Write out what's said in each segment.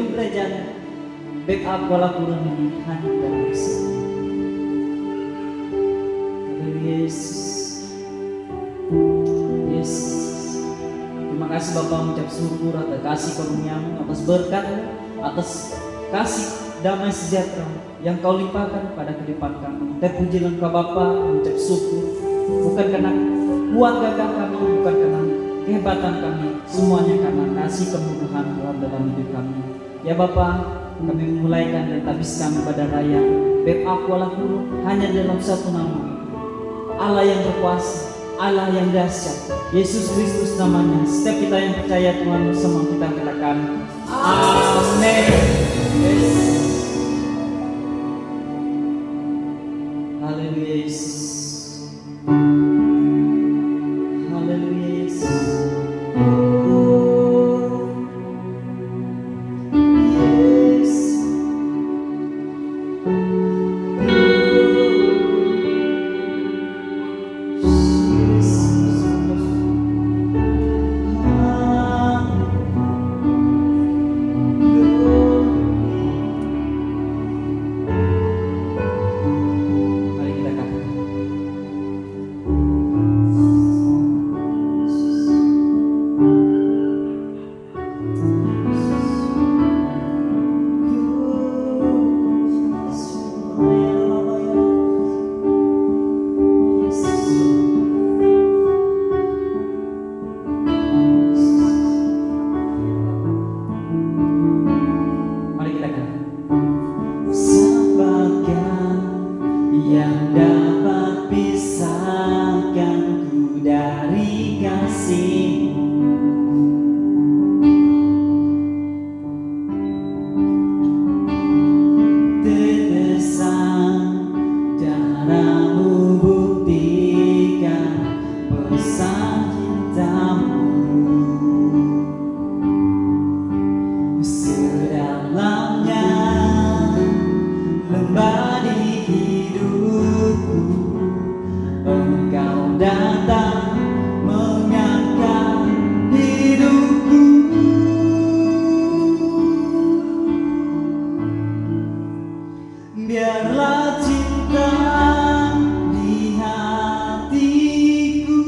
hidup rejana backup wala kurang ini hanya dalam Yesus. Haleluya Yesus. Yesus. Terima kasih Bapak, mengucap syukur atas kasih karunia-Mu, atas berkat, atas kasih damai sejahtera yang Kau limpahkan pada kehidupan kami. Terpujilah Engkau Bapa, mengucap syukur bukan karena kuat gagah kami, bukan karena kehebatan kami, semuanya karena kasih kemurahan Tuhan dalam hidup kami. Ya Bapa, kami memulaikan dan habiskan pada raya backup wala kurang hanya dalam satu nama, Allah yang berkuasa, Allah yang dahsyat, Yesus Kristus namanya. Setiap kita yang percaya Tuhan bersama kita katakan amin. Haleluya Yesus. Haleluya Yesus. Yang dapat pisahkanku dari kasih-Mu, tetesan darah-Mu buktikan pesan cinta-Mu. Sedalamnya lembah di hidupku, Engkau datang mengangkat hidupku. Biarlah cinta di hatiku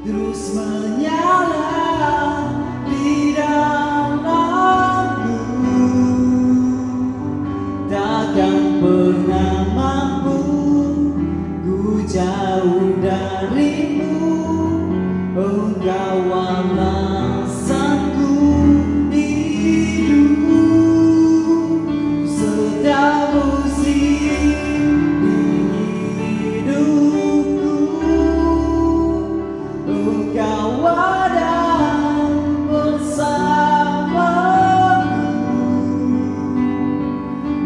terus menyala di dalamku, takkan pernah mampu ku jauh dari-Mu. Engkau alasanku hidup. Setiap musim di hidupku, Engkau ada bersamaku,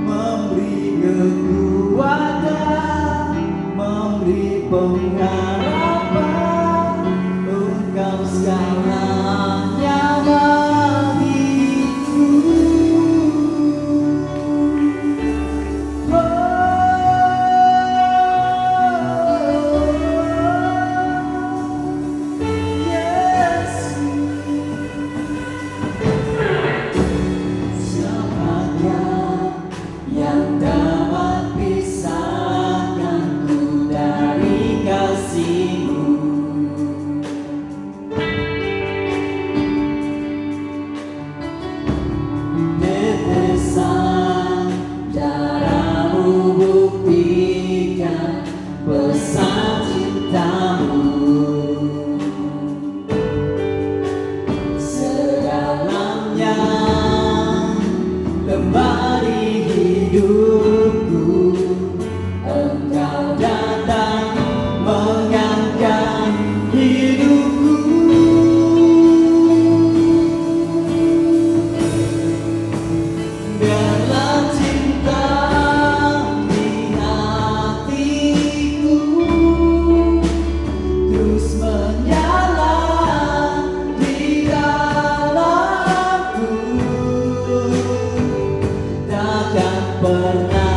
memberi kekuatan, memberi pengharapan. Engkau segalanya bagiku. Siapakah yang dapat pisahkanku dari kasih-Mu? Tetesan darah-Mu buktikan pesan cinta-Mu. Sedalamnya lembah di hidupku, Engkau datang mengangkat hidupku. Biarlah cinta di hatiku terus menyala di dalamku, takkan pernah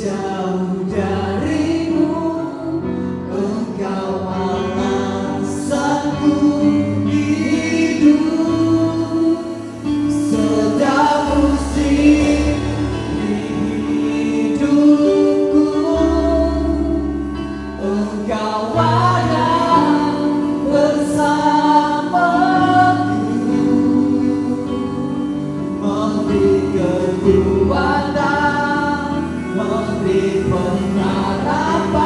jauh darimu, Engkau alasanku hidup. Sedang musik di hidupku, Engkau ada bersamaku, memberi kekuatan, memberi pengharapan.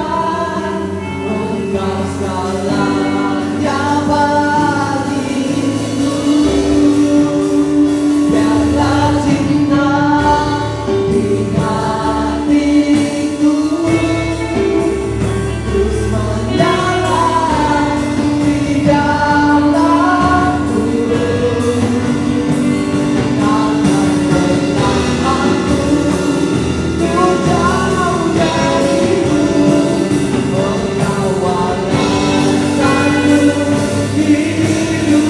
Engkau segalanya bagiku. Biarlah cinta di hatiku terus menyala di dalamku. Takkan pernah aku jauh darimu, Engkau alasanku hidup.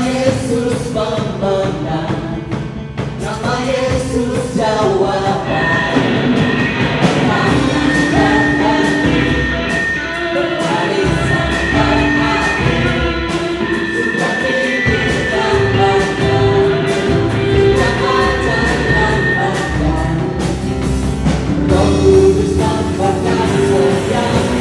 Yesus pemenang, nama Yesus jawaban. Berlari sampai akhir, sudah didikan Bapa, sudah ajarkan Bapa. Roh Kudus tanpa kasih sayang.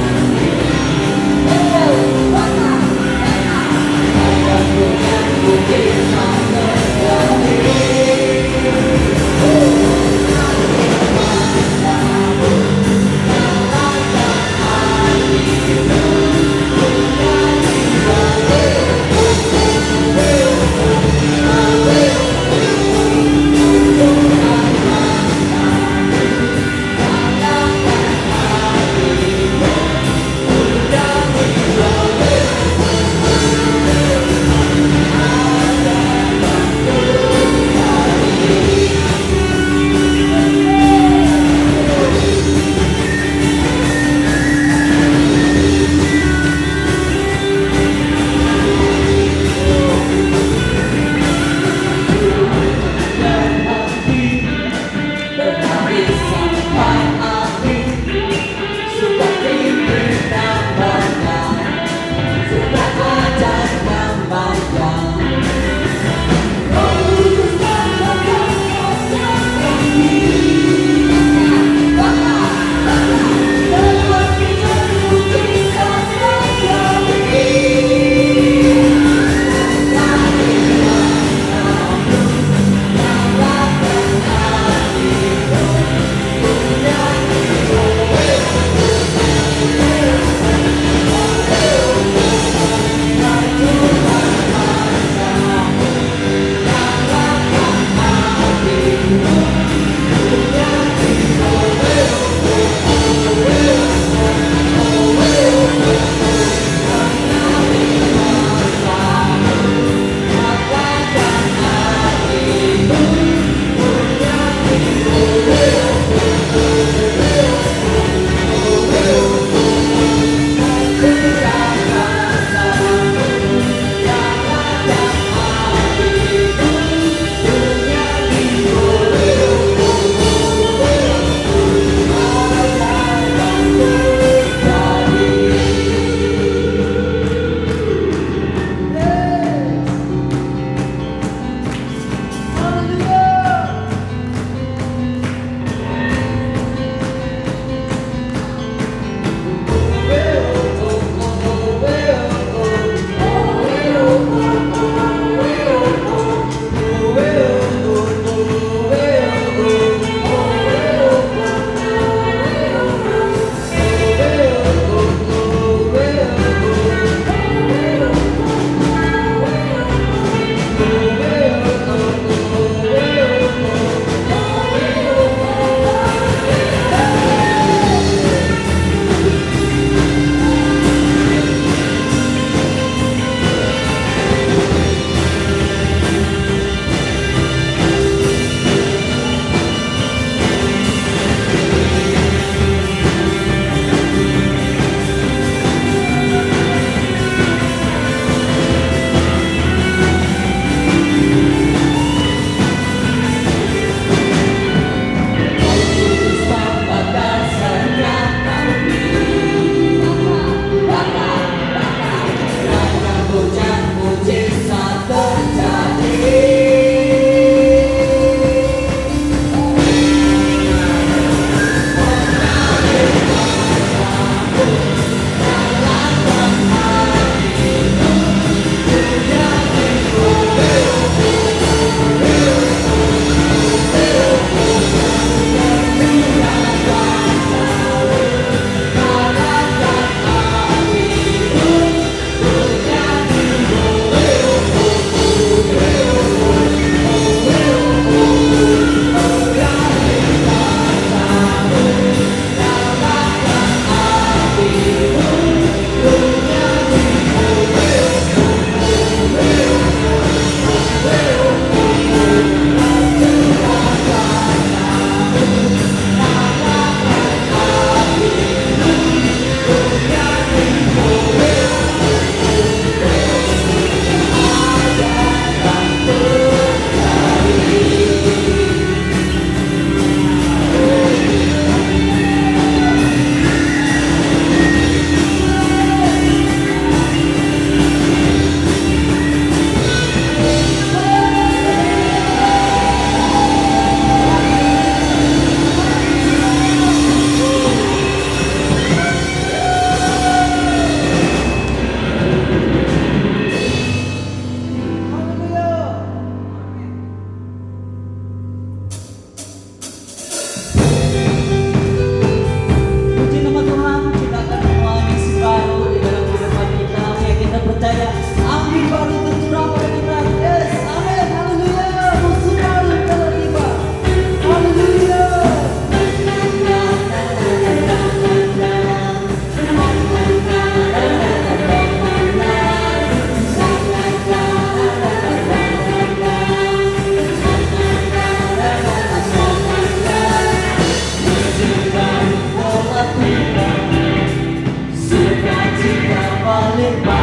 melimpah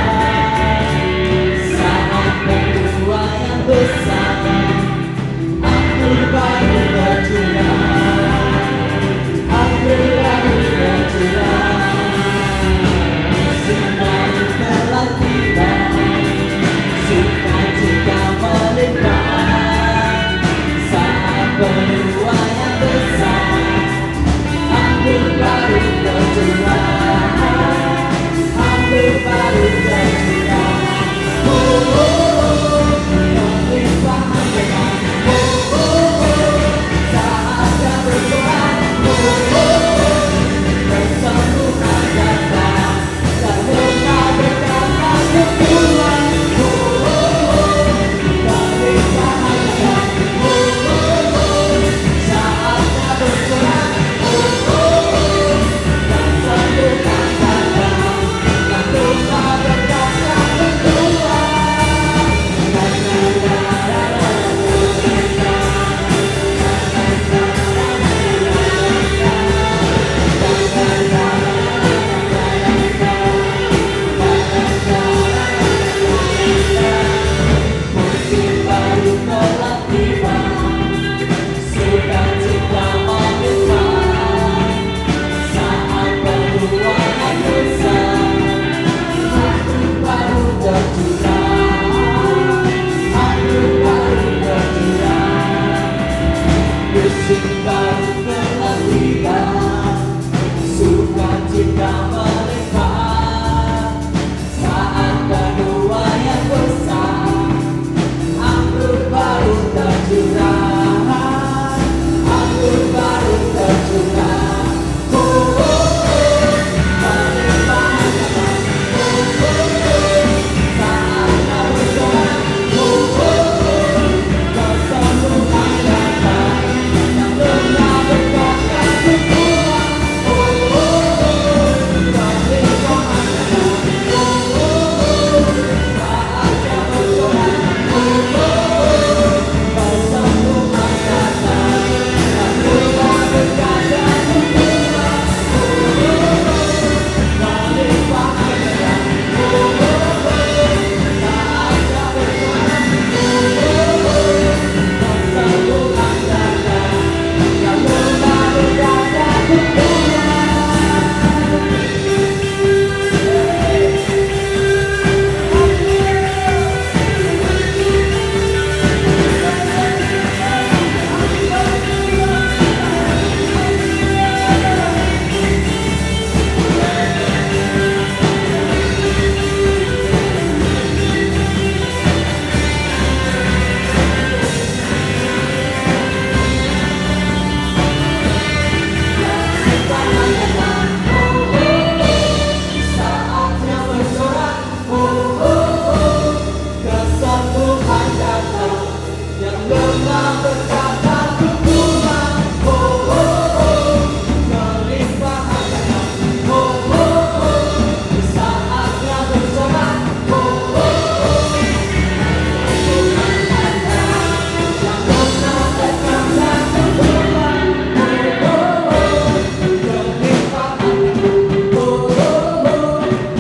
saat penuai yang besar. Anggur baru bercurah, anggur baru bercurah, musim baru telah tiba, sukacita melimpah saat penuai yang besar. Anggur baru bercurah, anggur baru bercurah, melimpah dengan saatnya bersorak, kesembuhan datang dan luka berkata kepulan, kelindahan datang, saatnya bersorak, kesembuhan datang dan luka berkata kepulan. Musim baru telah tiba, sukacita melimpah saat penuai yang besar. Anggur baru bercurah, anggur baru bercurah, musim baru telah tiba, sukacita melimpah saat penuai yang besar. Anggur baru tercurah, anggur baru tercurah, melimpah datang, saatnya bersorak, kesembuhan datang, yang lemah berkata kepulan, kelindahan datang, saatnya bersorak, kesembuhan datang, yang lemah berkata kepulan, melimpah datang, saatnya bersorak, kesembuhan datang, yang lemah berkata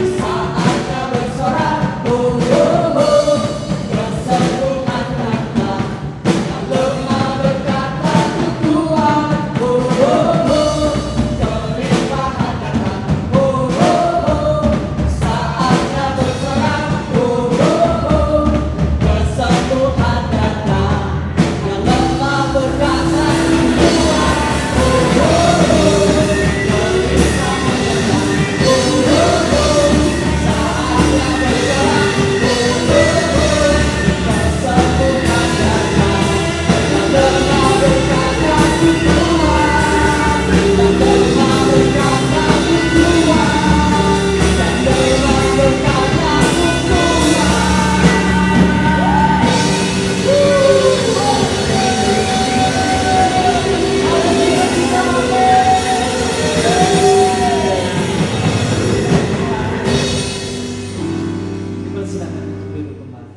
saatnya bersorak, kesembuhan datang, yang lemah berkata kepulan, kelimpahan datang, saatnya bersorak, kesembuhan datang, yang lemah berkata kepulan, kelimpahan datang, saatnya bersorak, kesembuhan datang, yang lemah berkata kepulan, kelimpahan datang, saatnya bersorak, kesembuhan datang, yang lemah berkata dipersilakan untuk duduk kembali.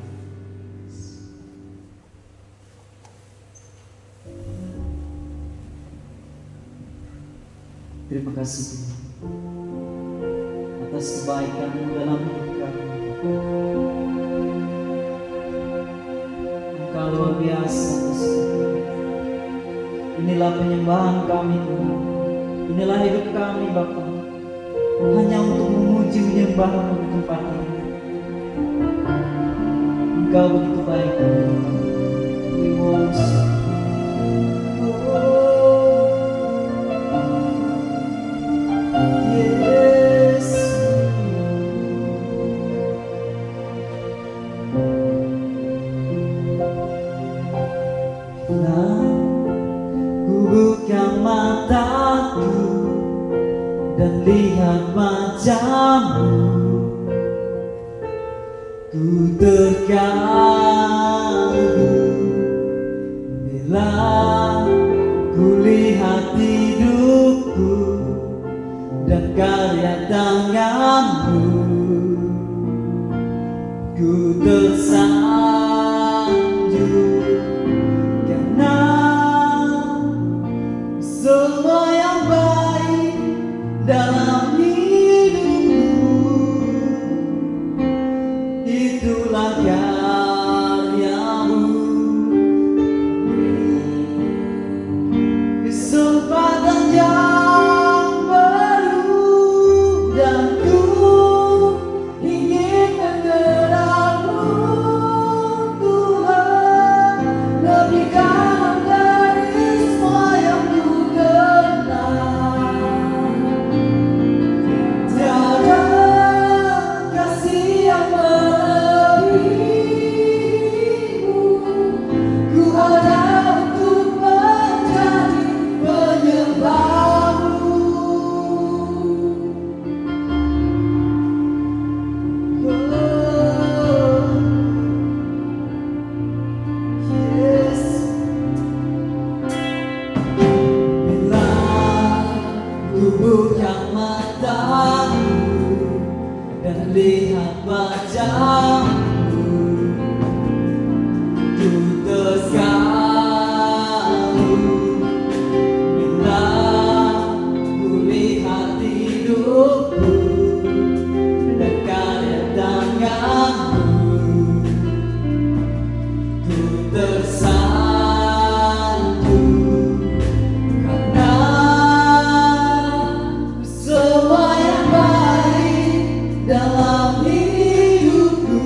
Terima kasih Tuhan atas kebaikan-Mu dalam hidup kami. Engkau luar biasa Tuhan. Inilah penyembahan kami Tuhan. Inilah hidup kami Bapa, hanya untuk memuji menyembah-Mu di tempat ini. Engkau begitu baik Tuhan. We worship. Yes. Nah, ku buka mataku dan lihat wajah-Mu, ku terkagum bila ku lihat hidupku dan karya tangan-Mu, ku tersanjung karena semua yang baik dalam hidupku, itulah karya-Mu. Kesempatan yang baru dan ku ingin mengenal-Mu Tuhan, lebih dalam dari semua yang ku kenal. Tiada kasih yang melebihi-Mu, ku ada untuk menjadi penyembah-Mu. Yes. Bila ku buka mataku dan lihat wajah-Mu, ku tersanjung bila ku lihat hidupku dan karya tangan-Mu, ku tersanjung karena semua yang baik dalam hidupku,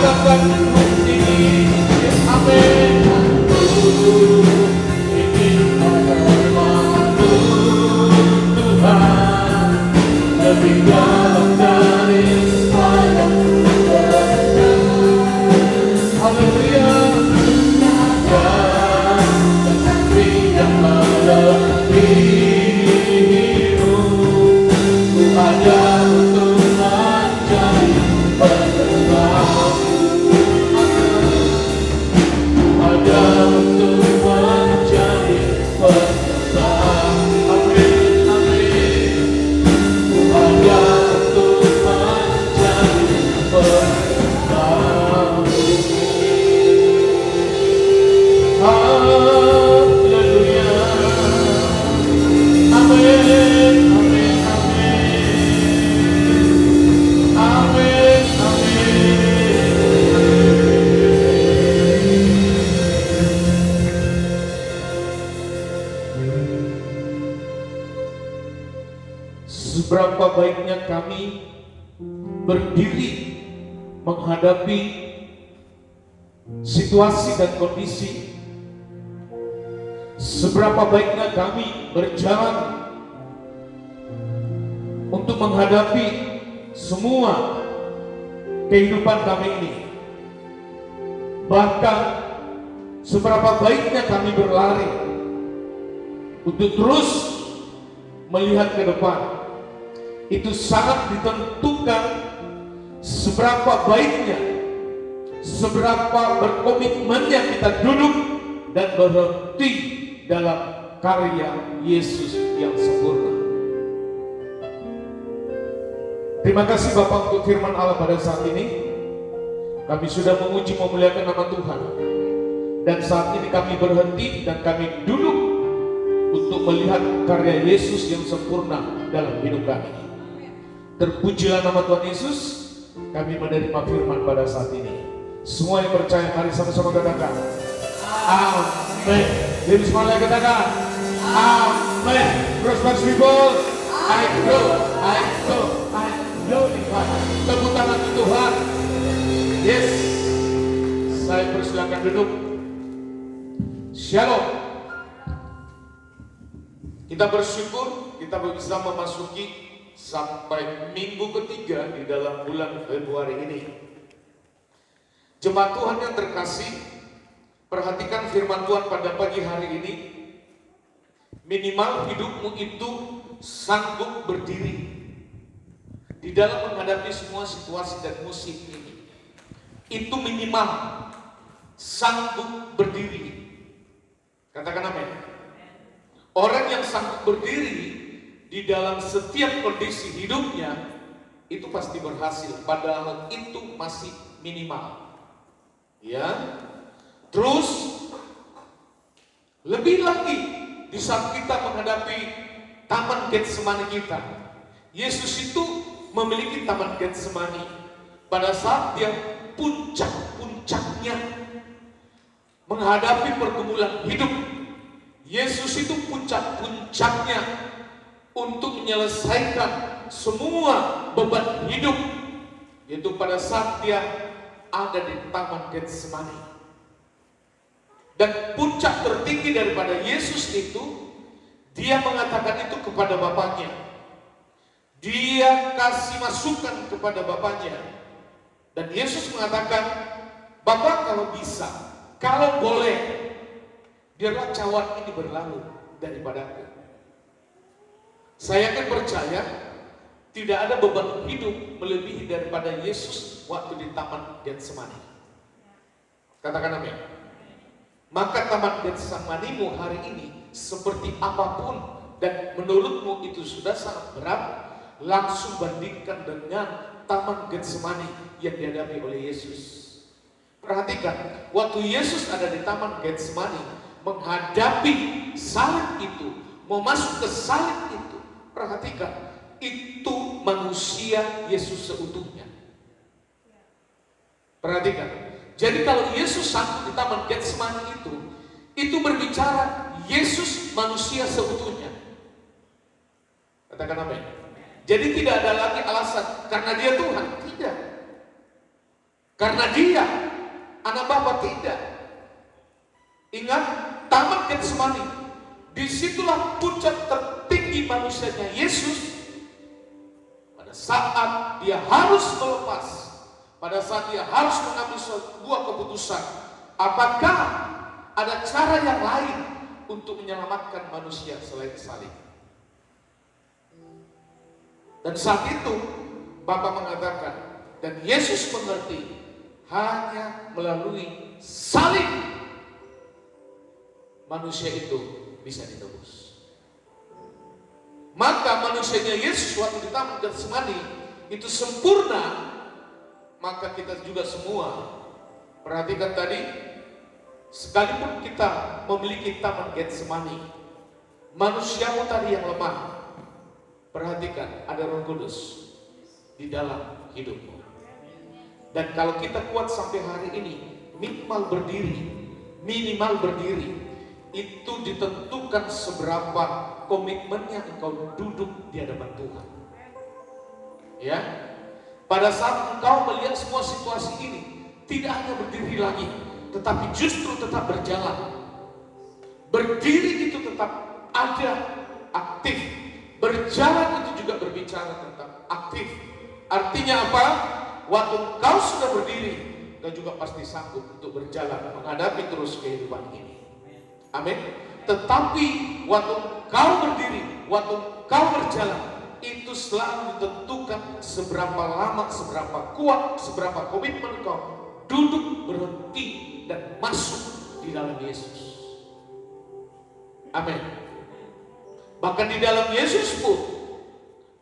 takkan henti. Amin. Ini firman-Mu Tuhan, lebih dalam dari sepanjang dunia. Haleluya. Dan kasih yang melebihimu, Ku ada untuk menjadi penerang. Ada untuk menjadi penerang. Amin, amin. Ku ada untuk menjadi penerang. Haleluya. Amin, amin, amin. Amin, Seberapa baiknya kami berdiri menghadapi situasi dan kondisi. Seberapa baiknya kami berjalan untuk menghadapi semua kehidupan kami ini. Bahkan seberapa baiknya kami berlari untuk terus melihat ke depan. Itu sangat ditentukan seberapa baiknya, seberapa berkomitmennya kita duduk dan berhenti dalam karya Yesus yang sempurna. Terima kasih Bapak untuk firman Allah pada saat ini. Kami sudah memuji memuliakan nama Tuhan. Dan saat ini kami berhenti dan kami duduk untuk melihat karya Yesus yang sempurna dalam hidup kami. Terpujilah nama Tuhan Yesus. Kami menerima firman pada saat ini. Semua yang percaya, mari sama-sama katakan amin. Jadi semuanya katakan amin. Prosperous people, I glorify. Tepuk tangan untuk Tuhan. Yes. Saya persilakan duduk. Shalom. Kita bersyukur kita bisa memasuki sampai minggu ketiga di dalam bulan Februari ini. Jemaat Tuhan yang terkasih, perhatikan firman Tuhan pada pagi hari ini. Minimal hidupmu itu sanggup berdiri di dalam menghadapi semua situasi dan musim ini. Itu minimal sanggup berdiri. Katakan amin. Orang yang sanggup berdiri di dalam setiap kondisi hidupnya itu pasti berhasil, padahal itu masih minimal. Ya. Terus lebih lagi di saat kita menghadapi taman Getsemani kita. Yesus itu memiliki taman Getsemani pada saat dia puncak-puncaknya menghadapi pergumulan hidup. Yesus itu puncak-puncaknya untuk menyelesaikan semua beban hidup, yaitu pada saat dia ada di taman Getsemani. Dan puncak tertinggi daripada Yesus itu, dia mengatakan itu kepada Bapaknya. Dia kasih masukan kepada Bapaknya. Dan Yesus mengatakan, Bapa kalau bisa, kalau boleh, biarlah cawan ini berlalu daripadaku. Saya akan percaya tidak ada beban hidup melebihi daripada Yesus waktu di taman Getsemani. Katakan amin. Maka taman Getsemanimu hari ini seperti apapun dan menurutmu itu sudah sangat berat, langsung bandingkan dengan taman Getsemani yang dihadapi oleh Yesus. Perhatikan, waktu Yesus ada di taman Getsemani menghadapi salib itu, mau masuk ke salib itu, perhatikan, itu manusia Yesus seutuhnya. Perhatikan, jadi kalau Yesus sanggup di taman Getsemani itu berbicara Yesus manusia seutuhnya. Katakan amin. Jadi tidak ada lagi alasan karena dia Tuhan, tidak. Karena dia anak Bapa tidak. Ingat, Taman Getsemani, disitulah puncak tertinggi manusianya Yesus. Pada saat dia harus melepas, pada saat dia harus mengambil sebuah keputusan, apakah ada cara yang lain untuk menyelamatkan manusia selain salib? Dan saat itu Bapa mengatakan, dan Yesus mengerti, hanya melalui salib manusia itu bisa ditebus. Maka manusianya Yesus waktu di Taman Getsemani itu sempurna. Maka kita juga semua, perhatikan tadi, sekalipun kita memiliki Taman Getsemani, manusiamu tadi yang lemah, perhatikan, ada Roh Kudus di dalam hidupmu. Dan kalau kita kuat sampai hari ini, minimal berdiri, itu ditentukan seberapa komitmennya engkau duduk di hadapan Tuhan. Ya, pada saat engkau melihat semua situasi ini, tidak hanya berdiri lagi, tetapi justru tetap berjalan. Berdiri itu tetap ada, aktif. Berjalan itu juga berbicara tentang aktif. Artinya apa? Waktu engkau sudah berdiri, engkau juga pasti sanggup untuk berjalan menghadapi terus kehidupan ini. Amin. Tetapi waktu engkau berdiri, waktu engkau berjalan, itu selalu ditentukan seberapa lama, seberapa kuat, seberapa komitmen engkau duduk, berhenti, dan masuk di dalam Yesus. Amin. Bahkan di dalam Yesus pun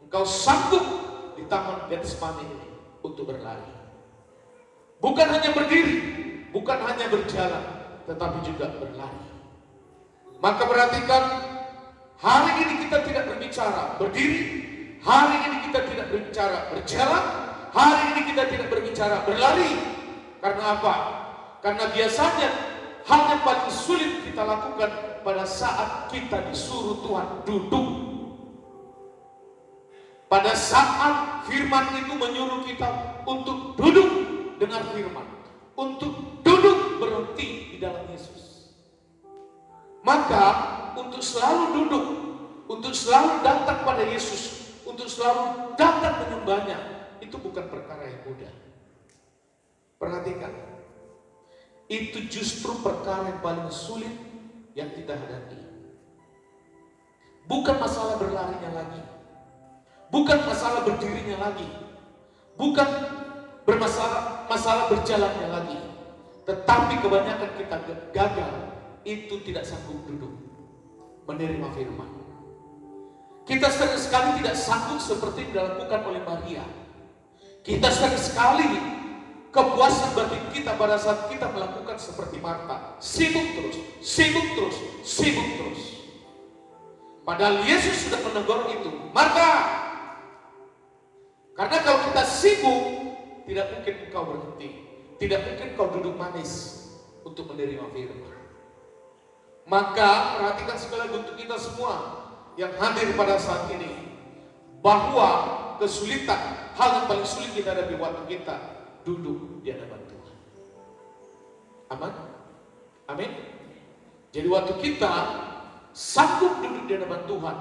engkau sanggup di Taman Getsemani ini untuk berlari. Bukan hanya berdiri, bukan hanya berjalan, tetapi juga berlari. Maka perhatikan, hari ini kita tidak berbicara berdiri, hari ini kita tidak berbicara berjalan, hari ini kita tidak berbicara berlari. Karena apa? Karena biasanya hal yang paling sulit kita lakukan pada saat kita disuruh Tuhan duduk. Pada saat firman itu menyuruh kita untuk duduk dengan firman, untuk duduk berhenti di dalam Yesus. Maka untuk selalu duduk, untuk selalu datang pada Yesus, untuk selalu datang menyembahnya, itu bukan perkara yang mudah. Perhatikan, itu justru perkara yang paling sulit yang kita hadapi. Bukan masalah berlarinya lagi, bukan masalah berdirinya lagi, bukan masalah berjalannya lagi, tetapi kebanyakan kita gagal. Itu tidak sanggup duduk menerima firman. Kita sering sekali tidak sanggup seperti yang dilakukan oleh Maria. Kita sering sekali kepuasan bagi kita pada saat kita melakukan seperti Marta, sibuk terus, sibuk terus, sibuk terus. Padahal Yesus sudah menegur itu, Marta, karena kalau kita sibuk, tidak mungkin engkau berhenti, tidak mungkin engkau duduk manis untuk menerima firman. Maka perhatikan sekali lagi untuk kita semua yang hadir pada saat ini, bahwa kesulitan, hal yang paling sulit kita hadapi waktu kita duduk di hadapan Tuhan. Aman? Amin? Jadi waktu kita sanggup duduk di hadapan Tuhan,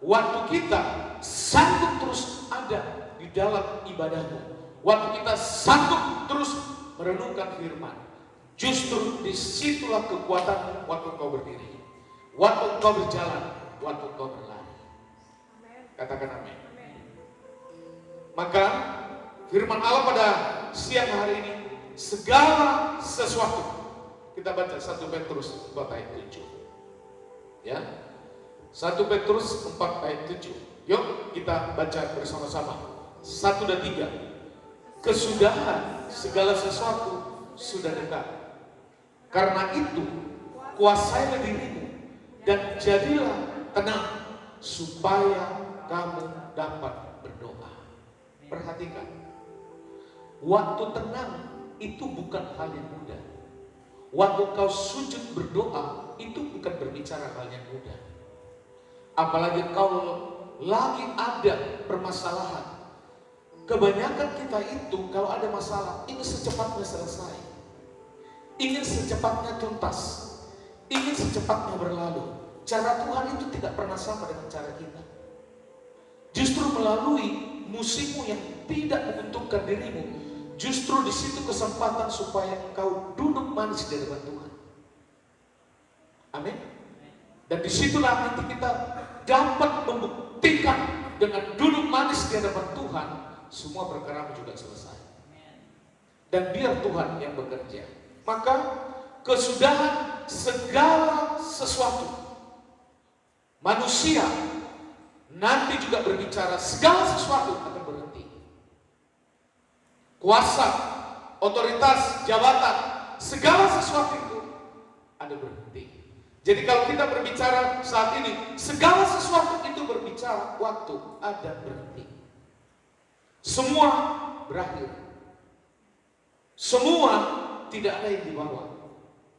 waktu kita sanggup terus ada di dalam ibadahmu, waktu kita sanggup terus merenungkan firman, justru disitulah kekuatan waktu kau berdiri, waktu kau berjalan, waktu kau berlari. Katakan amin. Maka firman Allah pada siang hari ini, segala sesuatu, kita baca 1 Petrus 4 ayat 7. Ya, 1 Petrus 4 ayat 7. Yuk kita baca bersama-sama. 1 dan 3. Kesudahan segala sesuatu sudah dekat. Karena itu, kuasailah dirimu dan jadilah tenang supaya kamu dapat berdoa. Perhatikan, waktu tenang itu bukan hal yang mudah. Waktu kau sujud berdoa itu bukan berbicara hal yang mudah. Apalagi kau lagi ada permasalahan, kebanyakan kita itu kalau ada masalah ingin secepatnya selesai, ingin secepatnya tuntas, ingin secepatnya berlalu. Cara Tuhan itu tidak pernah sama dengan cara kita. Justru melalui musimmu yang tidak menguntungkan dirimu, justru di situ kesempatan supaya engkau duduk manis di hadapan Tuhan. Amin. Dan disitulah nanti kita dapat membuktikan dengan duduk manis di hadapan Tuhan, semua perkaramu juga selesai. Dan biar Tuhan yang bekerja. Maka kesudahan segala sesuatu. Manusia nanti juga berbicara segala sesuatu akan berhenti. Kuasa, otoritas, jabatan, segala sesuatu itu ada berhenti. Jadi kalau kita berbicara saat ini, segala sesuatu itu berbicara waktu ada berhenti. Semua berakhir. Semua tidak ada yang dibawa.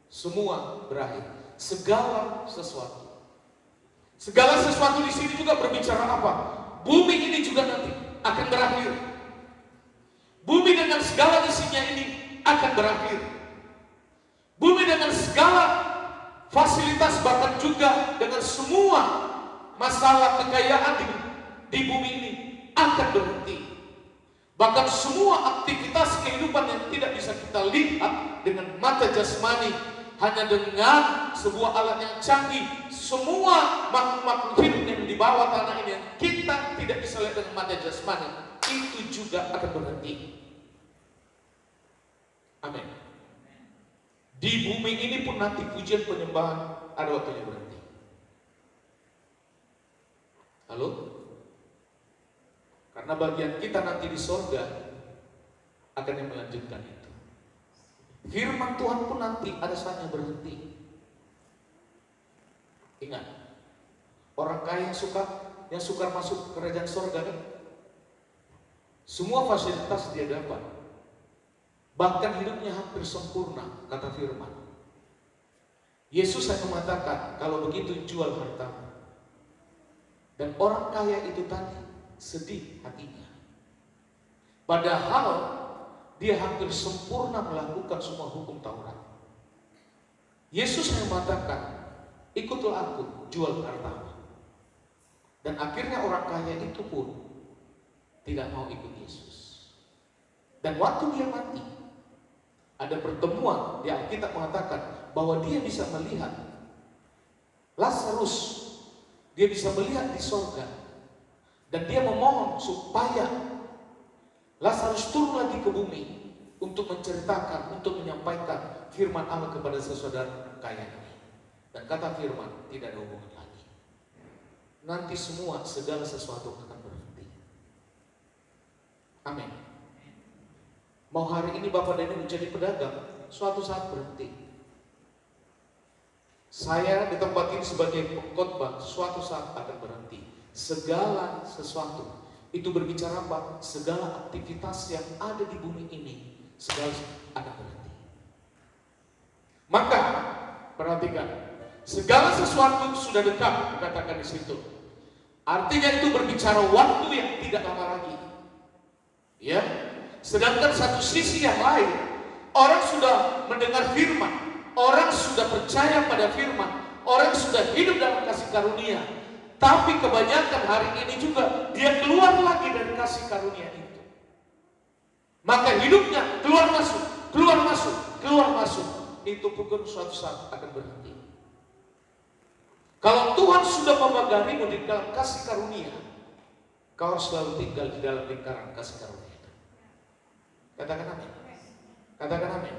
Semua berakhir. Segala sesuatu. Segala sesuatu di sini juga berbicara apa? Bumi ini juga nanti akan berakhir. Bumi dengan segala isinya ini akan berakhir. Bumi dengan segala fasilitas, bahkan juga dengan semua masalah kekayaan di bumi ini akan berhenti. Bahkan semua aktivitas kehidupan yang tidak bisa kita lihat dengan mata jasmani, hanya dengan sebuah alat yang canggih, semua makhluk hidup yang di bawah tanah ini yang kita tidak bisa lihat dengan mata jasmani, itu juga akan berhenti. Amin. Di bumi ini pun nanti pujian penyembahan ada waktunya berhenti. Halo? Karena bagian kita nanti di sorga akan yang melanjutkan itu. Firman Tuhan pun nanti ada saatnya berhenti. Ingat, orang kaya yang suka masuk kerajaan sorga kan? Semua fasilitas dia dapat. Bahkan hidupnya hampir sempurna, kata firman. Yesus hanya mengatakan, kalau begitu jual hartamu. Dan orang kaya itu tadi sedih hatinya. Padahal dia hampir sempurna melakukan semua hukum Taurat. Yesus hanya mengatakan, ikutlah aku, jual hartamu. Dan akhirnya orang kaya itu pun tidak mau ikut Yesus. Dan waktu dia mati, ada pertemuan di Alkitab mengatakan bahwa dia bisa melihat Lazarus, dia bisa melihat di sorga, dan dia memohon supaya Lazarus turun lagi ke bumi untuk menceritakan, untuk menyampaikan firman Allah kepada saudara kaya ini. Dan kata firman, tidak ada hubungan lagi. Nanti semua segala sesuatu akan berhenti. Amin. Mau hari ini Bapak dan Ibu menjadi pedagang, suatu saat berhenti. Saya di tempat ini sebagai pengkhotbah, suatu saat akan berhenti. Segala sesuatu itu berbicara apa? Segala aktivitas yang ada di bumi ini, segala akan berhenti. Maka perhatikan, segala sesuatu sudah dekat, dikatakan di situ. Artinya itu berbicara waktu yang tidak lama lagi. Ya. Sedangkan satu sisi yang lain, orang sudah mendengar firman, orang sudah percaya pada firman, orang sudah hidup dalam kasih karunia. Tapi kebanyakan hari ini juga dia keluar lagi dari kasih karunia itu. Maka hidupnya keluar masuk, keluar masuk, keluar masuk. Itu pun suatu saat akan berhenti. Kalau Tuhan sudah memagarimu di dalam kasih karunia, kau harus selalu tinggal di dalam lingkaran kasih karunia. Katakan amin. Katakan amin.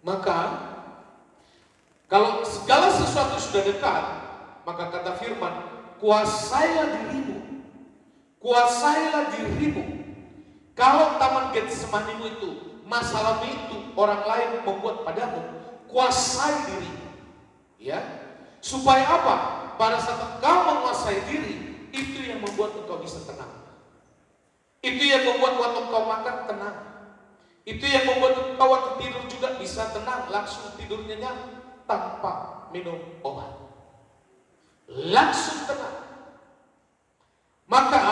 Maka kalau segala sesuatu sudah dekat, maka kata firman, kuasailah dirimu. Kuasailah dirimu. Kalau taman Getsemanimu itu, masalahmu itu orang lain membuat padamu, kuasai dirimu. Ya. Supaya apa? Pada saat engkau menguasai diri, itu yang membuat engkau bisa tenang. Itu yang membuat waktu engkau makan tenang. Itu yang membuat engkau waktu tidur juga bisa tenang, langsung tidur nyenyak tanpa minum obat. Langsung tenang. Maka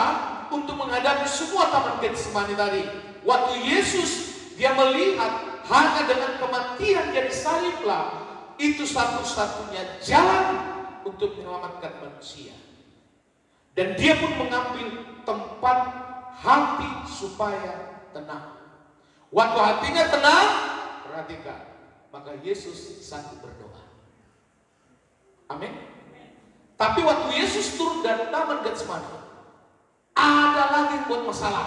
untuk menghadapi semua semua taman Getsemani tadi. Waktu Yesus dia melihat hanya dengan kematian yang disaliblah itu satu-satunya jalan untuk menyelamatkan manusia. Dan dia pun mengambil tempat hati supaya tenang. Waktu hatinya tenang, perhatikan, maka Yesus sanggup berdoa. Amin. Tapi waktu Yesus turun dari taman Getsemani, ada lagi yang buat masalah.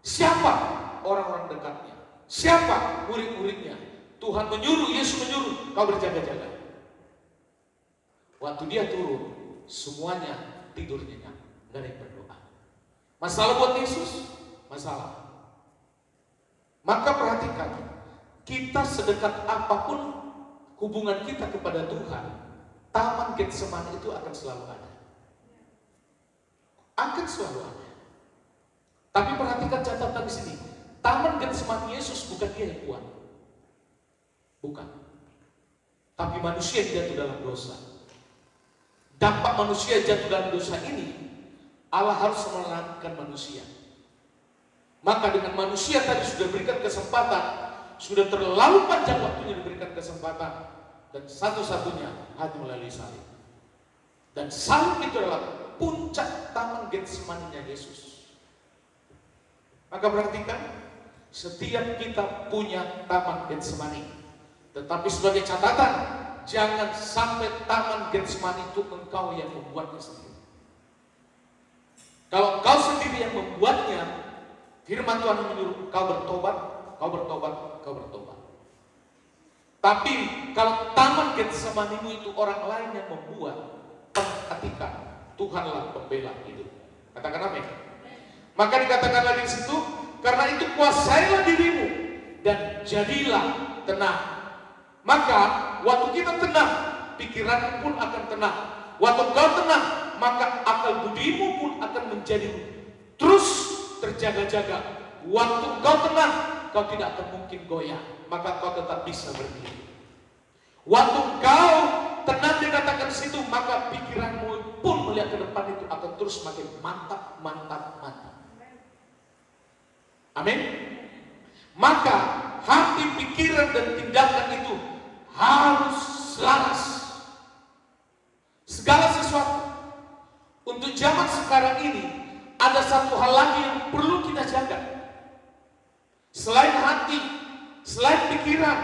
Siapa orang-orang dekatnya? Siapa murid-muridnya? Tuhan menyuruh, Yesus menyuruh, kau berjaga-jaga. Waktu dia turun, semuanya tidur nyenyak, gak ada yang berdoa. Masalah buat Yesus? Masalah. Maka perhatikan, kita sedekat apapun hubungan kita kepada Tuhan, taman Getsemani itu akan selalu ada. Akan selalu ada. Tapi perhatikan catatan di sini, taman Getsemani Yesus bukan dia yang buat. Bukan. Tapi manusia yang jatuh dalam dosa. Dampak manusia jatuh dalam dosa ini, Allah harus menyelamatkan manusia. Maka dengan manusia tadi sudah berikan kesempatan, sudah terlalu panjang waktunya diberikan kesempatan, dan satu-satunya hati melalui salib. Dan salib itu adalah puncak taman Getsemani-nya Yesus. Maka perhatikan, setiap kita punya taman Getsemani. Tetapi sebagai catatan, jangan sampai taman Getsemani itu engkau yang membuatnya sendiri. Kalau kau sendiri yang membuatnya, firman Tuhan menyuruh kau bertobat, kau bertobat, kau bertobat. Tapi kalau taman Getsemanimu itu orang lain yang membuat, perhatikan, Tuhanlah pembela hidup. Katakan amin. Maka dikatakan lagi di situ, karena itu kuasailah dirimu dan jadilah tenang. Maka waktu kita tenang, pikiranmu pun akan tenang. Waktu kau tenang, maka akal budimu pun akan menjadi terus terjaga-jaga. Waktu kau tenang, kau tidak akan mungkin goyah, maka kau tetap bisa berdiri. Waktu kau tenang dikatakan di situ, maka pikiranmu pun melihat ke depan itu akan terus makin mantap, mantap, mantap. Amin. Maka hati, pikiran, dan tindakan itu harus selaras. Segala sesuatu. Untuk zaman sekarang ini, ada satu hal lagi yang perlu kita jaga. Selain hati, selain pikiran,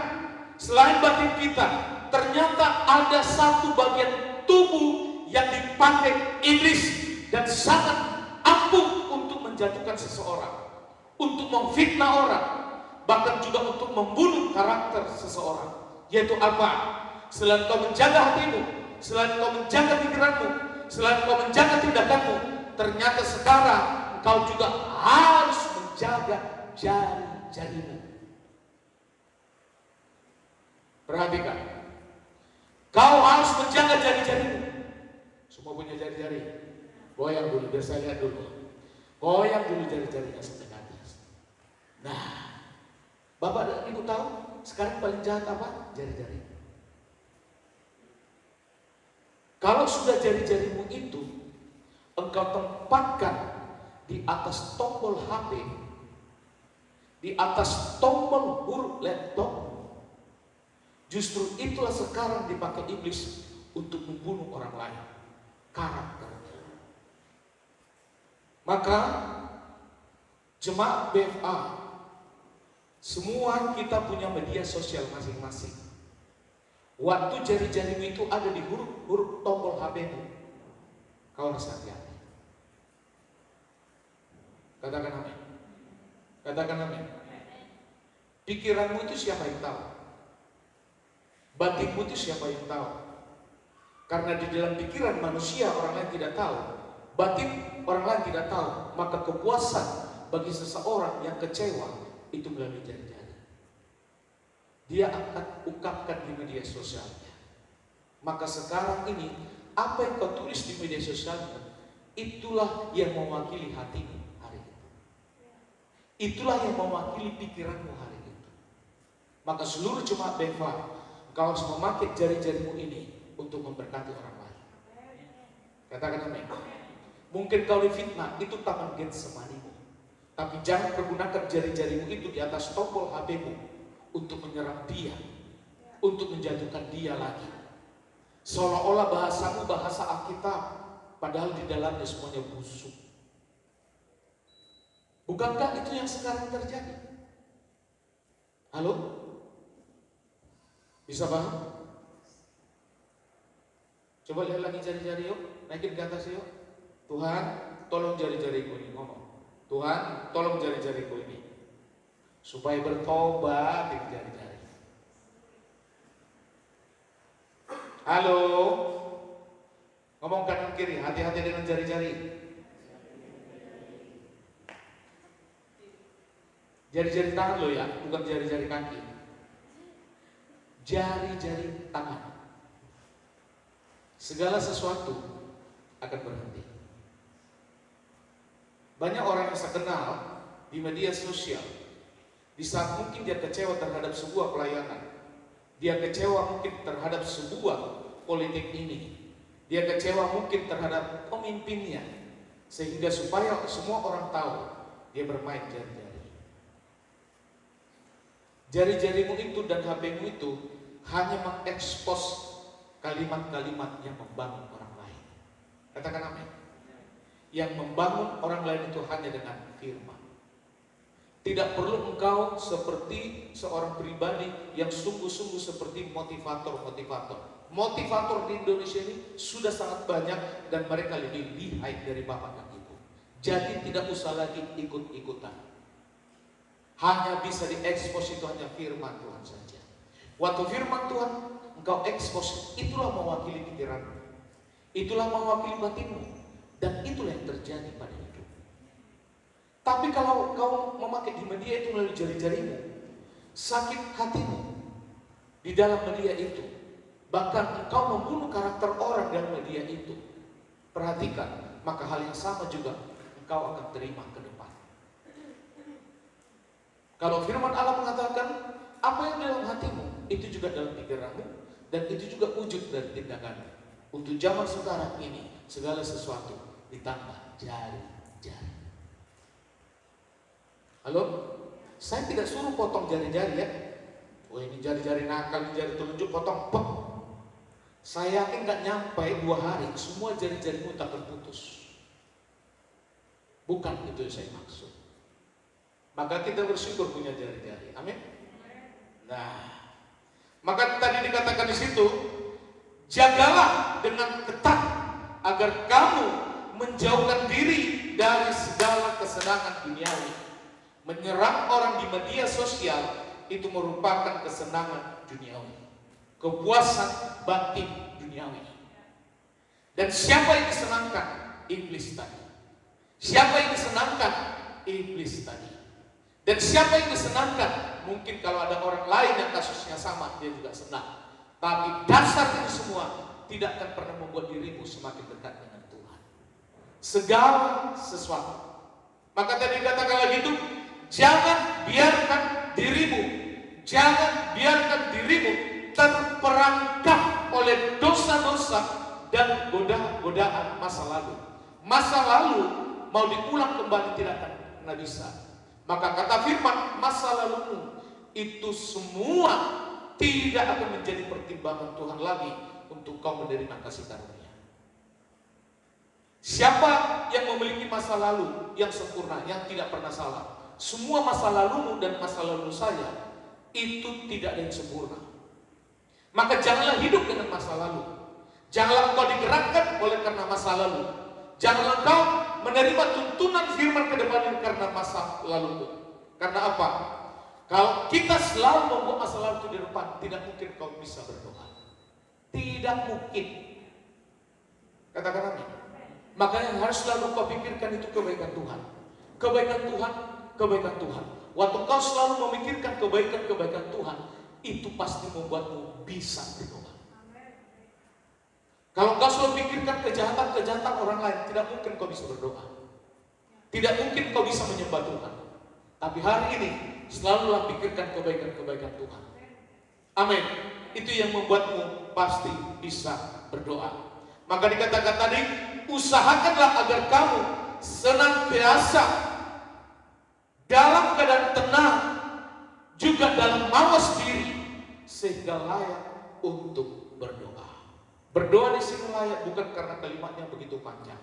selain batin kita, ternyata ada satu bagian tubuh yang dipakai iblis dan sangat ampuh untuk menjatuhkan seseorang, untuk memfitnah orang, bahkan juga untuk membunuh karakter seseorang. Yaitu apa? Selain kau menjaga hatimu, selain kau menjaga pikiranmu, selain kau menjaga tindakanmu, ternyata sekarang kau juga harus menjaga jari-jarimu. Perhatikan, kau harus menjaga jari-jarimu. Semua punya jari-jari. Goyang dulu, biar saya lihat dulu. Goyang dulu jari-jarinya sampai ke atas. Nah, Bapak dan Ibu tahu sekarang paling jahat apa? Jari-jari. Kalau sudah jari-jarimu itu engkau tempatkan di atas tombol HP, di atas tombol huruf laptop, justru itulah sekarang dipakai iblis untuk membunuh orang lain, karakter. Maka jemaat BFA, semua kita punya media sosial masing-masing. Waktu jari-jarimu itu ada di huruf tombol HP-mu, kau harus hati-hati. Katakan amin. Katakan amin. Pikiranmu itu siapa yang tahu? Batinmu itu siapa yang tahu? Karena di dalam pikiran manusia orang lain tidak tahu, batin orang lain tidak tahu, maka kepuasan bagi seseorang yang kecewa itu melalui jari-jari. Dia akan ungkapkan di media sosialnya. Maka sekarang ini apa yang kau tulis di media sosialnya, itulah yang mewakili hatimu hari itu. Itulah yang mewakili pikiranmu hari itu. Maka seluruh jemaat BFA, kau harus memakai jari-jarimu ini untuk memberkati orang lain. Katakan amin. Mungkin kau difitnah, itu taman Getsemanimu. Tapi jangan pergunakan jari-jarimu itu di atas tombol HP-mu untuk menyerang dia, untuk menjatuhkan dia lagi. Seolah-olah bahasamu bahasa Alkitab, padahal di dalamnya semuanya busuk. Bukankah itu yang sekarang terjadi? Halo? Bisa paham? Coba lihat lagi jari-jari yuk, naikin ke atas yuk. Tuhan, tolong jari-jariku ini, ngomong. Tuhan, tolong jari-jariku ini supaya bertobat di jari-jari. Halo, ngomong kanan kiri, hati-hati dengan jari-jari. Jari-jari tangan lo ya, bukan jari-jari kaki. Jari-jari tangan. Segala sesuatu akan berhenti. Banyak orang yang saya kenal di media sosial, di saat mungkin dia kecewa terhadap sebuah pelayanan, dia kecewa mungkin terhadap sebuah politik ini, dia kecewa mungkin terhadap pemimpinnya, sehingga supaya semua orang tahu dia bermain jari-jari. Jari-jarimu itu dan HP-mu itu hanya mengekspos kalimat-kalimat yang membangun orang lain. Katakan amin. Yang membangun orang lain itu hanya dengan firman. Tidak perlu engkau seperti seorang pribadi yang sungguh-sungguh seperti motivator-motivator. Motivator di Indonesia ini sudah sangat banyak dan mereka lebih lihai dari bapak dan ibu. Jadi tidak usah lagi ikut-ikutan. Hanya bisa diekspos itu hanya firman Tuhan saja. Waktu firman Tuhan engkau ekspos, itulah mewakili pikiranmu, itulah mewakili batinmu, dan itulah yang terjadi pada hidup. Tapi kalau kau memakai di media itu melalui jari-jarimu, sakit hatimu di dalam media itu, bahkan engkau membunuh karakter orang dalam media itu, perhatikan, maka hal yang sama juga engkau akan terima ke depan. Kalau firman Allah mengatakan apa yang dalam hatimu, itu juga dalam pikiranmu, dan itu juga wujud dari tindakanmu. Untuk zaman sekarang ini, segala sesuatu ditambah jari-jari. Halo? Saya tidak suruh potong jari-jari ya. Oh ini jari-jari nakal, ini jari telunjuk, potong, pek. Saya yakin gak nyampe 2 hari, semua jari-jarimu tak terputus. Bukan itu yang saya maksud. Maka kita bersyukur punya jari-jari. Amin. Nah, maka tadi dikatakan di situ, jagalah dengan ketat agar kamu menjauhkan diri dari segala kesenangan duniawi. Menyerang orang di media sosial itu merupakan kesenangan duniawi, kepuasan batin duniawi. Dan siapa yang disenangkan? Iblis tadi. Siapa yang disenangkan? Iblis tadi. Dan siapa yang disenangkan? Mungkin kalau ada orang lain yang kasusnya sama, dia juga senang. Tapi dasar itu semua tidak akan pernah membuat dirimu semakin dekat dengan Tuhan. Segala sesuatu. Maka tadi katakan lagi itu, jangan biarkan dirimu terperangkap oleh dosa-dosa dan godaan masa lalu. Masa lalu mau diulang kembali tidak akan pernah bisa. Maka kata firman, masa lalumu itu semua tidak akan menjadi pertimbangan Tuhan lagi untuk kau menerima kasih karunia. Siapa yang memiliki masa lalu yang sempurna, yang tidak pernah salah? Semua masa lalumu dan masa lalu saya itu tidak ada yang sempurna. Maka janganlah hidup dengan masa lalu. Janganlah engkau digerakkan oleh karena masa lalu. Janganlah engkau menerima tuntunan firman ke depan karena masa lalu. Karena apa? Kalau kita selalu membuat masa lalu itu di depan, tidak mungkin kau bisa berdoa. Tidak mungkin. Katakan amin. Makanya harus selalu kau pikirkan itu kebaikan Tuhan. Kebaikan Tuhan, kebaikan Tuhan. Waktu kau selalu memikirkan kebaikan Tuhan, itu pasti membuatmu bisa berdoa. Kalau kau selalu pikirkan kejahatan orang lain, tidak mungkin kau bisa berdoa. Tidak mungkin kau bisa menyembah Tuhan. Tapi hari ini selalulah pikirkan kebaikan Tuhan. Amin. Itu yang membuatmu pasti bisa berdoa. Maka dikatakan tadi, usahakanlah agar kamu senantiasa dalam keadaan tenang, juga dalam mawas diri, sehingga layak untuk berdoa. Berdoa di sini layak bukan karena kalimatnya begitu panjang.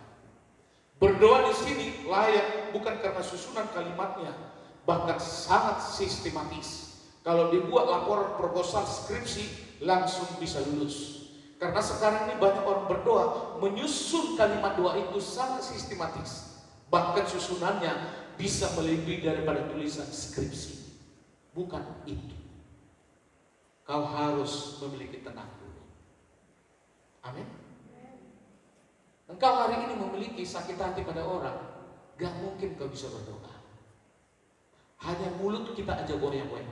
Berdoa di sini layak bukan karena susunan kalimatnya, bahkan sangat sistematis. Kalau dibuat laporan proposal skripsi langsung bisa lulus. Karena sekarang ini banyak orang berdoa menyusun kalimat doa itu sangat sistematis. Bahkan susunannya bisa melebihi daripada tulisan skripsi. Bukan itu. Kau harus memiliki tenang dulu. Amin. Engkau hari ini memiliki sakit hati pada orang, gak mungkin kau bisa berdoa. Hanya mulut kita aja goyang-goyang,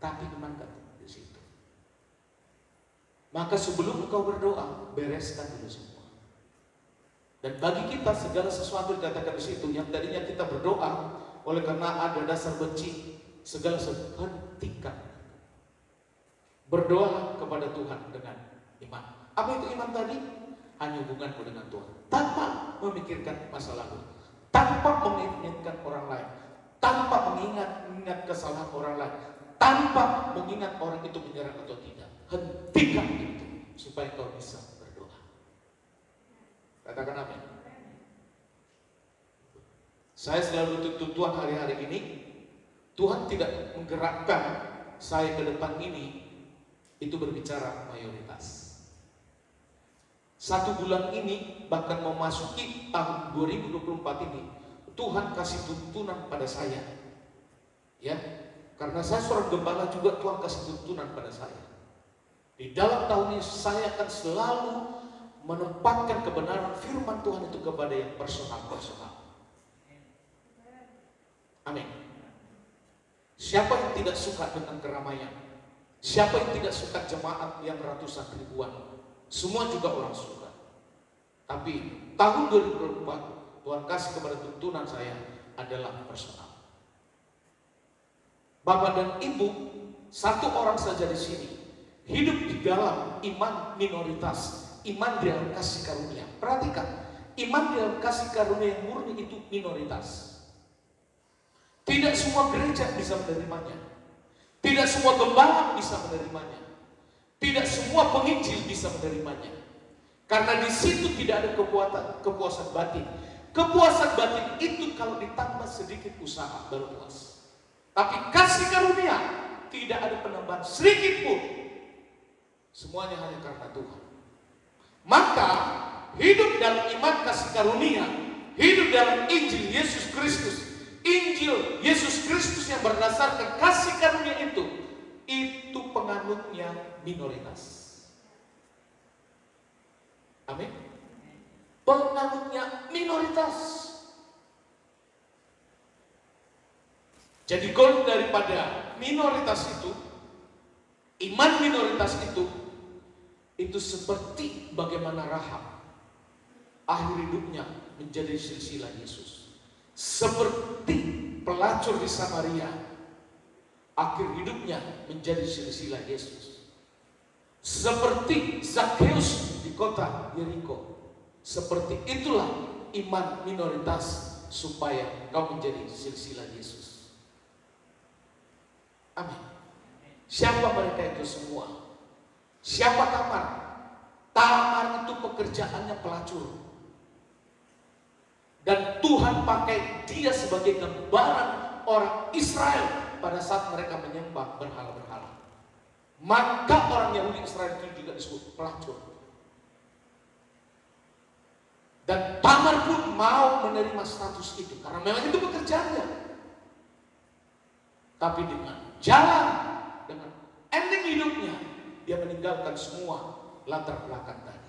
tapi iman gak di situ. Maka sebelum engkau berdoa, bereskan dulu semua. Dan bagi kita segala sesuatu dikatakan di situ, yang tadinya kita berdoa oleh karena ada dasar benci, segala sesuatu hentikan. Berdoalah kepada Tuhan dengan iman. Apa itu iman tadi? Hanya hubunganku dengan Tuhan, tanpa memikirkan masa lalu, tanpa mengingatkan orang lain, tanpa mengingat kesalahan orang lain, tanpa mengingat orang itu menyerang atau tidak. Hentikan itu supaya kau bisa berdoa. Katakan amin. Saya selalu tuntut Tuhan hari-hari ini, Tuhan tidak menggerakkan saya ke depan ini itu berbicara mayoritas. 1 bulan ini bahkan memasuki tahun 2024 ini, Tuhan kasih tuntunan pada saya. Ya, karena saya seorang gembala juga, Tuhan kasih tuntunan pada saya. Di dalam tahun ini saya akan selalu menempatkan kebenaran firman Tuhan itu kepada yang personal. Amin. Siapa yang tidak suka dengan keramaian? Siapa yang tidak suka jemaat yang ratusan ribuan? Semua juga orang suka. Tapi tahun 2024 Tuhan kasih kepada tuntunan saya adalah personal. Bapak dan Ibu, satu orang saja di sini hidup di dalam iman minoritas, iman dalam kasih karunia. Perhatikan, iman dalam kasih karunia yang murni itu minoritas. Tidak semua gereja bisa menerimanya. Tidak semua gembala bisa menerimanya. Tidak semua penginjil bisa menerimanya. Karena di situ tidak ada kepuasan batin. Kepuasan batin itu kalau ditambah sedikit usaha baru puas. Tapi kasih karunia tidak ada penambahan sedikit pun. Semuanya hanya karena Tuhan. Maka hidup dalam iman kasih karunia, hidup dalam Injil Yesus Kristus, Injil Yesus Kristus yang berdasarkan kasih karunia itu penganutnya minoritas. Amin. Penganutnya minoritas. Jadi goal daripada minoritas itu, iman minoritas itu seperti bagaimana Rahab akhir hidupnya menjadi silsilah Yesus. Seperti pelacur di Samaria akhir hidupnya menjadi silsilah Yesus. Seperti Zakheus di kota Yeriko. Seperti itulah iman minoritas supaya kau menjadi silsilah Yesus. Amin. Siapa mereka itu semua? Siapa Tamar? Tamar itu pekerjaannya pelacur. Dan Tuhan pakai dia sebagai gambaran orang Israel pada saat mereka menyembah berhala-berhala. Maka orang Yahudi Israel itu juga disebut pelacur. Dan Tamar pun mau menerima status itu karena memang itu pekerjaannya. Tapi dengan jalan, dengan ending hidupnya, dia meninggalkan semua latar belakang tadi.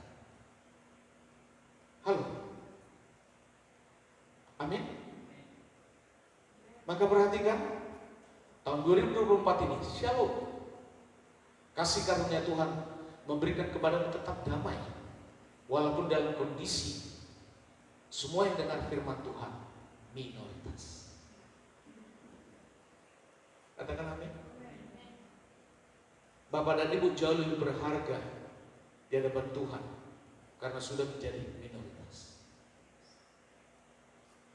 Halo. Amin. Maka perhatikan, tahun 2024 ini, Shalom. Kasih karunia Tuhan memberikan kepadamu tetap damai. Walaupun dalam kondisi semua yang dengar firman Tuhan minoritas. Katakan amin. Bapak dan Ibu jauh lebih berharga di hadapan Tuhan karena sudah menjadi minoritas.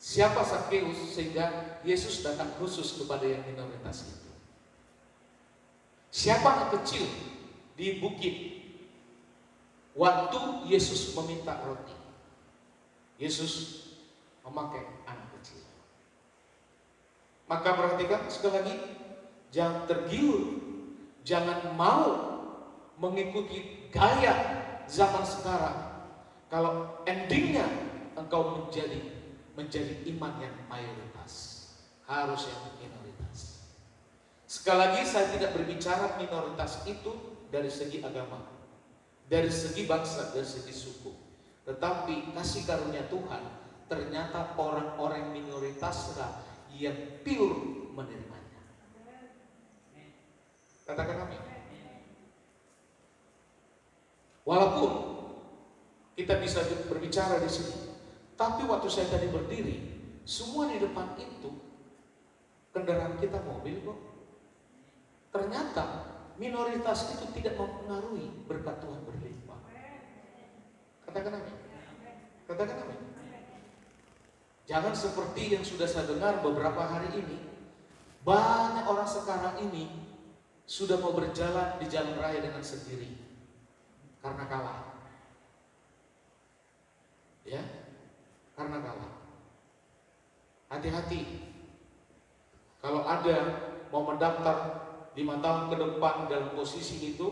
Siapa Zakheus sehingga Yesus datang khusus kepada yang minoritas itu? Siapa anak kecil di bukit waktu Yesus meminta roti? Yesus memakai anak kecil. Maka perhatikan sekali lagi, jangan tergiur, jangan mau mengikuti gaya zaman sekarang. Kalau endingnya engkau menjadi iman yang mayoritas, harus yang minoritas. Sekali lagi saya tidak berbicara minoritas itu dari segi agama, dari segi bangsa, dari segi suku. Tetapi kasih karunia Tuhan, ternyata orang-orang minoritas yang pure menerimanya. Katakan amin. Walaupun kita bisa berbicara di sini, tapi waktu saya tadi berdiri, semua di depan itu kendaraan kita mobil kok. Ternyata minoritas itu tidak mempengaruhi berkat Tuhan berlimpah. Katakan amin. Katakan amin. Jangan seperti yang sudah saya dengar beberapa hari ini, banyak orang sekarang ini sudah mau berjalan di jalan raya dengan sendiri karena kalah. Ya, karena kalah. Hati-hati. Kalau ada mau mendaftar 5 tahun ke depan dalam posisi itu,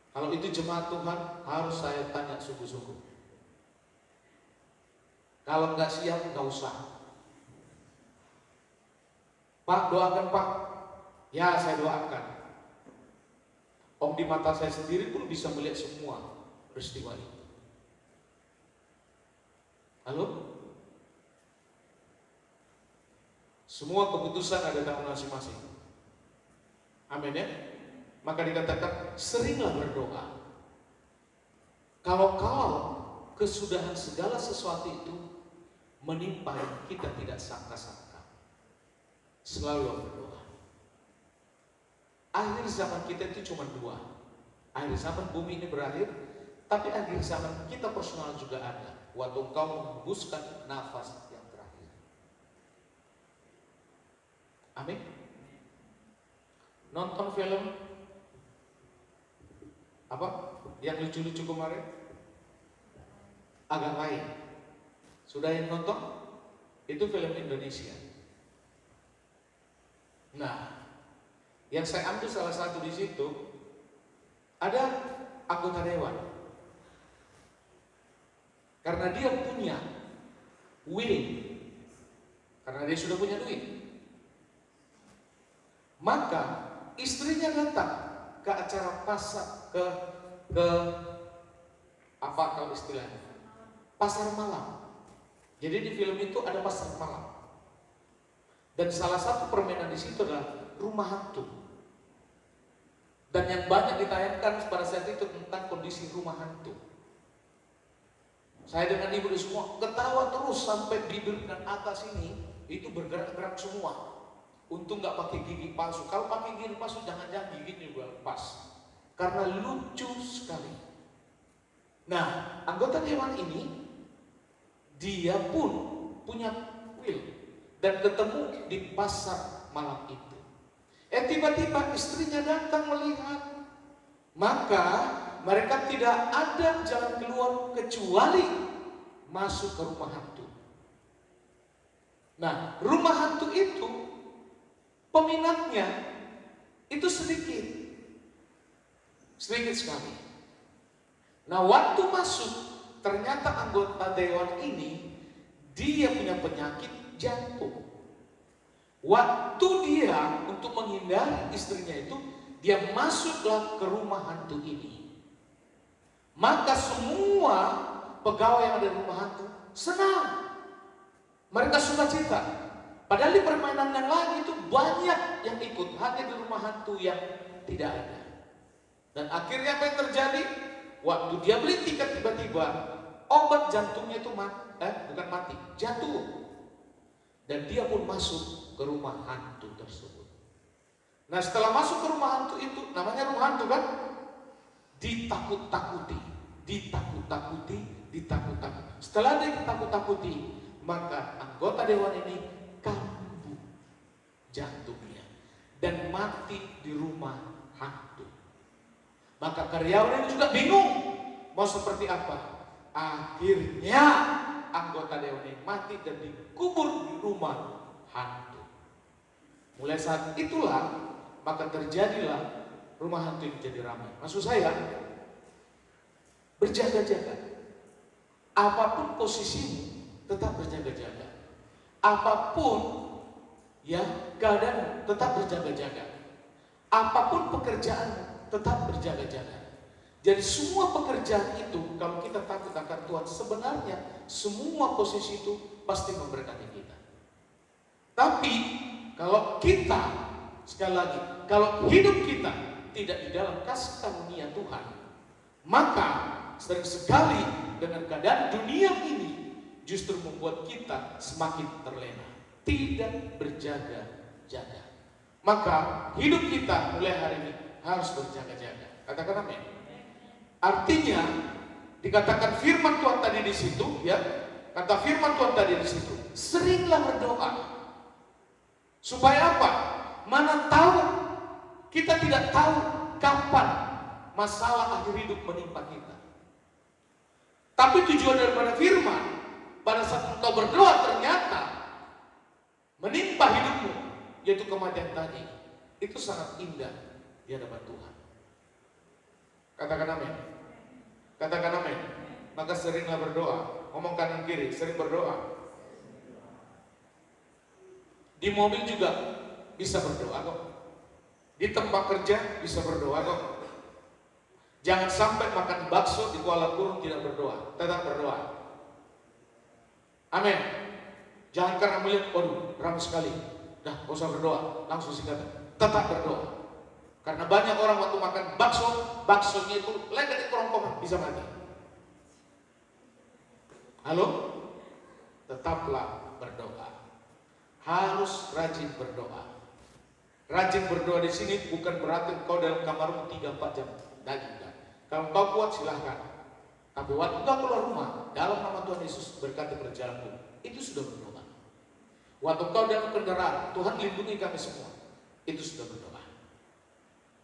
kalau itu jemaat Tuhan, harus saya tanya sungguh-sungguh. Kalau nggak siap, nggak usah. Pak, doakan Pak. Ya, saya doakan. Om di mata saya sendiri pun bisa melihat semua peristiwa itu. Halo? Semua keputusan ada dalam masing-masing. Amin ya? Maka dikatakan seringlah berdoa. Kalau kesudahan segala sesuatu itu menimpa yang kita tidak sangka-sangka, selalu berdoa. Akhir zaman kita itu cuma 2. Akhir zaman bumi ini berakhir, tapi akhir zaman kita personal juga ada. Waktu engkau menghembuskan nafas yang terakhir. Amin. Nonton film apa yang lucu-lucu kemarin? Agak lain. Sudah yang nonton? Itu film Indonesia. Nah, yang saya ambil salah satu di situ ada anggota dewan. Karena dia punya willing, karena dia sudah punya duit, maka istrinya datang ke acara pasar, ke apa kalau istilahnya, pasar malam. Jadi di film itu ada pasar malam, dan salah satu permainan di situ adalah rumah hantu. Dan yang banyak ditayangkan pada saat itu tentang kondisi rumah hantu. Saya dengan ibu semua ketawa terus sampai bibir dan atas ini itu bergerak-gerak semua. Untung nggak pakai gigi palsu. Kalau pakai gigi palsu jangan-jangan giginya juga lepas. Karena lucu sekali. Nah, anggota dewan ini dia pun punya will dan ketemu di pasar malam itu. Tiba-tiba istrinya datang melihat. Maka mereka tidak ada jalan keluar kecuali masuk ke rumah hantu. Nah, rumah hantu itu peminatnya itu sedikit sekali. Nah, waktu masuk ternyata anggota dewan ini dia punya penyakit jantung. Waktu dia untuk menghindari istrinya itu, dia masuklah ke rumah hantu ini. Maka semua pegawai yang ada di rumah hantu senang. Mereka sukacita. Padahal di permainan yang lain itu banyak yang ikut, hanya di rumah hantu yang tidak ada. Dan akhirnya apa yang terjadi? Waktu dia beli tiket tiba-tiba obat jantungnya itu bukan mati, jatuh. Dan dia pun masuk ke rumah hantu tersebut. Nah, setelah masuk ke rumah hantu itu, namanya rumah hantu kan? Ditakut-takuti. Setelah dia ditakut-takuti, maka anggota dewan ini kambuh jantungnya dan mati di rumah hantu. Maka karyawan ini juga bingung mau seperti apa. Akhirnya anggota dewan ini mati dan dikubur di rumah hantu. Mulai saat itulah maka terjadilah rumah hantu ini jadi ramai. Maksud saya, berjaga-jaga. Apapun posisimu, tetap berjaga-jaga. Apapun ya keadaan, tetap berjaga-jaga. Apapun pekerjaan, tetap berjaga-jaga. Jadi semua pekerjaan itu, kalau kita takut akan Tuhan, sebenarnya semua posisi itu pasti memberkati kita. Tapi kalau kita, sekali lagi, kalau hidup kita tidak di dalam kasih karunia Tuhan, maka sering sekali dengan keadaan dunia ini justru membuat kita semakin terlena, tidak berjaga-jaga. Maka hidup kita mulai hari ini harus berjaga-jaga. Katakan amin. Artinya dikatakan firman Tuhan tadi di situ, ya, kata firman Tuhan tadi di situ, seringlah berdoa. Supaya apa? Mana tahu, kita tidak tahu kapan masalah akhir hidup menimpa kita. Tapi tujuan daripada firman, pada saat engkau berdoa ternyata menimpa hidupmu, yaitu kematian tadi, itu sangat indah di hadapan Tuhan. Katakan amin. Katakan amin. Maka seringlah berdoa. Ngomong kanan kiri, sering berdoa. Di mobil juga bisa berdoa kok. Di tempat kerja bisa berdoa kok. Jangan sampai makan bakso di Kuala Kurung tidak berdoa. Tetap berdoa. Amin. Jangan karena melihat, waduh, ramai sekali. Dah, gak usah berdoa. Langsung sikat. Tetap berdoa. Karena banyak orang waktu makan bakso, baksonya itu lengket di kerongkongan, bisa mati. Halo? Tetaplah berdoa. Harus rajin berdoa. Rajin berdoa di sini bukan berarti kau dalam kamarmu 3-4 jam. Tidak. Kalau kau kuat silahkan. Tapi waktu kau keluar rumah, dalam nama Tuhan Yesus berkati perjalananmu, itu sudah berdoa. Waktu kau dalam kendaraan, Tuhan lindungi kami semua, itu sudah berdoa.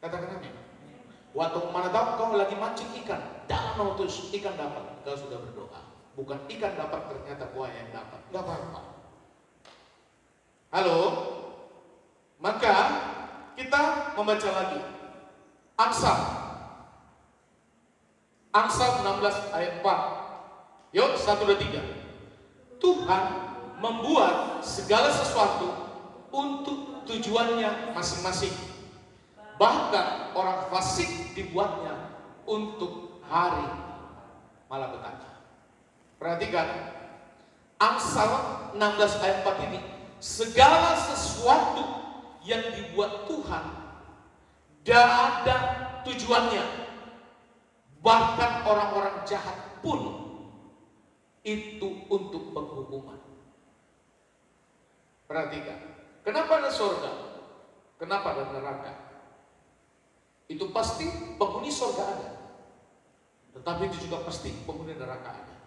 Katakan amin. Waktu mana tahu kau lagi mancing ikan, dalam nama Tuhan Yesus ikan dapat, kau sudah berdoa. Bukan ikan dapat ternyata buaya yang dapat, nggak apa-apa. Halo? Maka kita membaca lagi Amsal 16 ayat 4. Yuk 1, 2, 3. Tuhan membuat segala sesuatu untuk tujuannya masing-masing. Bahkan orang fasik dibuatnya untuk hari malapetaka. Perhatikan Amsal 16 ayat 4 ini. Segala sesuatu yang dibuat Tuhan tidak ada tujuannya. Bahkan orang-orang jahat pun itu untuk penghukuman. Perhatikan, kenapa ada surga? Kenapa ada neraka? Itu pasti penghuni surga ada, tetapi itu juga pasti penghuni neraka ada.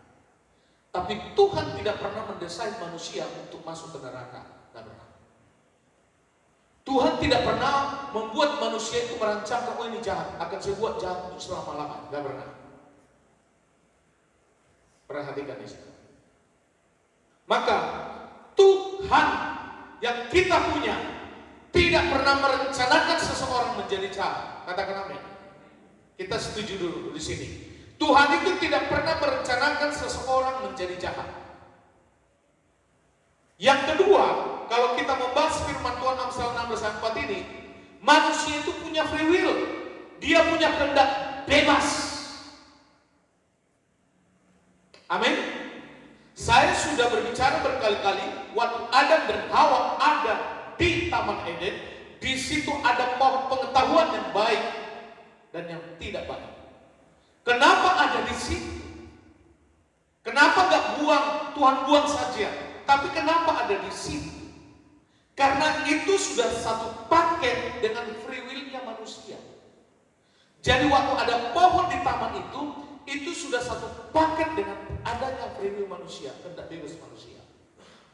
Tapi Tuhan tidak pernah mendesain manusia untuk masuk ke neraka, tidak pernah. Tuhan tidak pernah membuat manusia itu merancangkan, oh ini jahat, akan saya buat jahat untuk selama-lamanya, tidak pernah. Perhatikan di situ. Maka Tuhan yang kita punya tidak pernah merencanakan seseorang menjadi jahat. Katakan amin. Kita setuju dulu di sini. Tuhan itu tidak pernah merencanakan seseorang menjadi jahat. Yang kedua, kalau kita membahas firman Tuhan Amsal 16 ayat 4 ini, manusia itu punya free will. Dia punya kehendak bebas. Amin. Saya sudah berbicara berkali-kali waktu Adam dan Hawa ada di Taman Eden, di situ ada pohon pengetahuan yang baik dan yang tidak baik. Kenapa ada di situ? Kenapa gak buang, Tuhan buang saja? Tapi kenapa ada di situ? Karena itu sudah satu paket dengan free will-nya manusia. Jadi waktu ada pohon di taman itu sudah satu paket dengan adanya free will manusia, kehendak bebas manusia.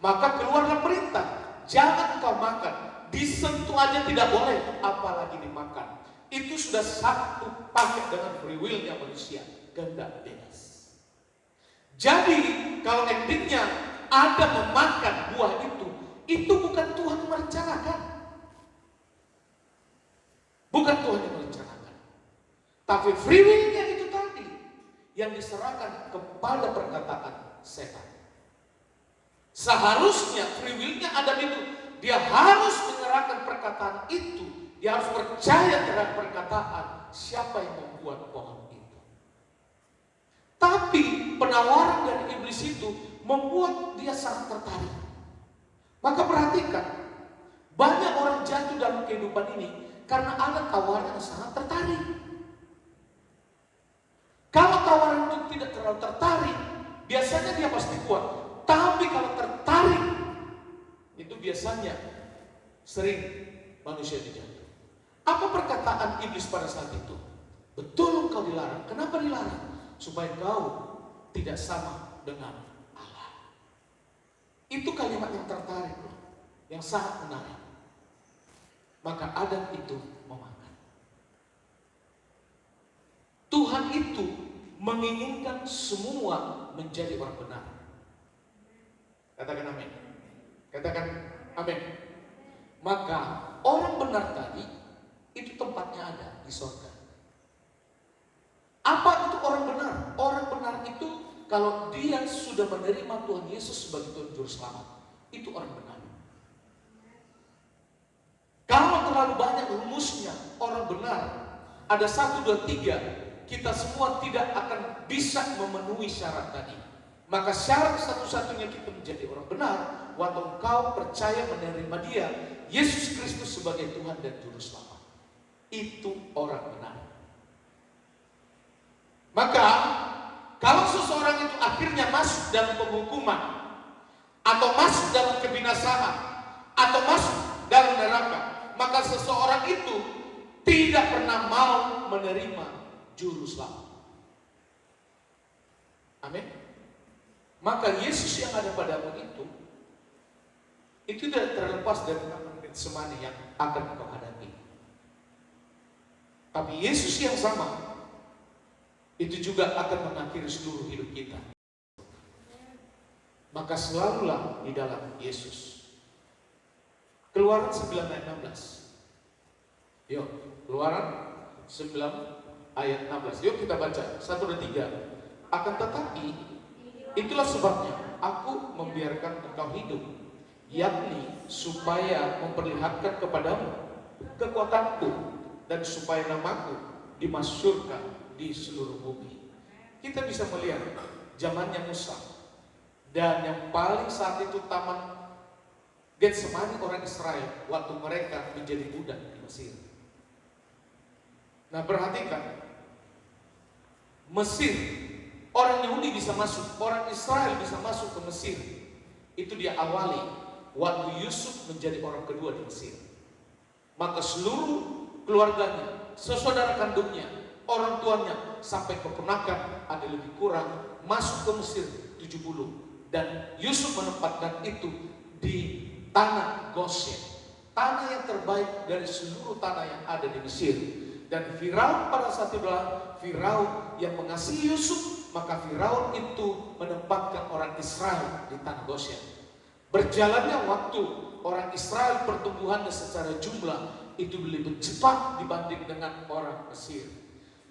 Maka keluarlah perintah, jangan kau makan. Disentuh aja tidak boleh, apalagi dimakan. Itu sudah satu paket dengan free will-nya manusia, kehendak bebas. Jadi kalau endingnya ada memakan buah itu bukan Tuhan yang merencanakan. Bukan Tuhan yang merencanakan. Tapi free will-nya itu tadi yang diserahkan kepada perkataan setan. Seharusnya free will-nya Adam itu, dia harus menyerahkan perkataan itu. Dia harus percaya terhadap perkataan siapa yang membuat pohon itu. Tapi penawaran dari iblis itu membuat dia sangat tertarik. Maka perhatikan, banyak orang jatuh dalam kehidupan ini karena ada tawaran yang sangat tertarik. Kalau tawaran itu tidak terlalu tertarik, biasanya dia pasti kuat. Tapi kalau tertarik, itu biasanya sering manusia dijatuh. Apa perkataan iblis pada saat itu? Betul kau dilarang. Kenapa dilarang? Supaya kau tidak sama dengan Allah. Itu kalimat yang tertarik loh, yang sangat menarik. Maka Adam itu memakan. Tuhan itu menginginkan semua menjadi orang benar. Katakan amin. Katakan amin. Maka orang benar tadi itu tempatnya ada di surga. Apa itu orang benar? Orang benar itu kalau dia sudah menerima Tuhan Yesus sebagai Tuhan Juru Selamat, itu orang benar. Kalau terlalu banyak rumusnya orang benar, ada 1, 2, 3, kita semua tidak akan bisa memenuhi syarat tadi. Maka syarat satu-satunya kita menjadi orang benar, waktu engkau percaya menerima Dia, Yesus Kristus sebagai Tuhan dan Juru Selamat. Itu orang benar. Maka kalau seseorang itu akhirnya masuk dalam penghukuman, atau masuk dalam kebinasaan, atau masuk dalam neraka, maka seseorang itu tidak pernah mau menerima Juru Selamat. Amin. Maka Yesus yang ada padamu itu tidak terlepas dari taman Getsemani yang akan kau hadapi. Tapi Yesus yang sama itu juga akan mengakhiri seluruh hidup kita. Maka selalulah di dalam Yesus. Keluaran 9 ayat 16. Yuk, Keluaran 9 ayat 16. Yuk kita baca 1 dan 3. Akan tetapi itulah sebabnya aku membiarkan engkau hidup, yakni supaya memperlihatkan kepadamu kekuatanku dan supaya namaku dimasyhurkan di seluruh bumi. Kita bisa melihat zamannya Musa, dan yang paling saat itu taman Getsemani orang Israel waktu mereka menjadi budak di Mesir. Nah perhatikan, Mesir, orang Yahudi bisa masuk, orang Israel bisa masuk ke Mesir. Itu dia awali waktu Yusuf menjadi orang kedua di Mesir. Maka seluruh keluarganya, sesaudara kandungnya, orang tuanya, sampai keponakan ada lebih kurang masuk ke Mesir 70. Dan Yusuf menempatkan itu di tanah Goshen, tanah yang terbaik dari seluruh tanah yang ada di Mesir. Dan Firaun pada saat itu adalah Firaun yang mengasihi Yusuf, maka Firaun itu menempatkan orang Israel di tanah Goshen. Berjalannya waktu, orang Israel pertumbuhannya secara jumlah itu lebih cepat dibanding dengan orang Mesir.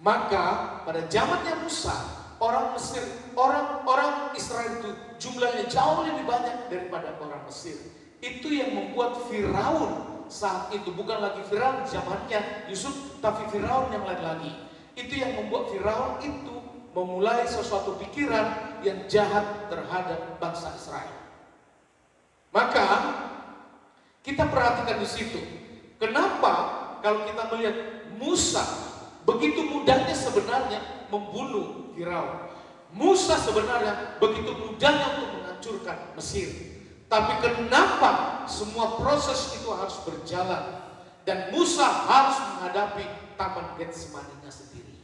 Maka pada zamannya Musa, orang Mesir, orang Israel itu jumlahnya jauh lebih banyak daripada orang Mesir. Itu yang membuat Firaun saat itu, bukan lagi Firaun zamannya Yusuf, tapi Firaun yang lain lagi. Itu yang membuat Firaun itu memulai sesuatu pikiran yang jahat terhadap bangsa Israel. Maka kita perhatikan di situ, kenapa kalau kita melihat Musa begitu mudahnya sebenarnya membunuh Firaun. Musa sebenarnya begitu mudahnya untuk menghancurkan Mesir. Tapi kenapa semua proses itu harus berjalan dan Musa harus menghadapi taman Getsemani-nya sendiri?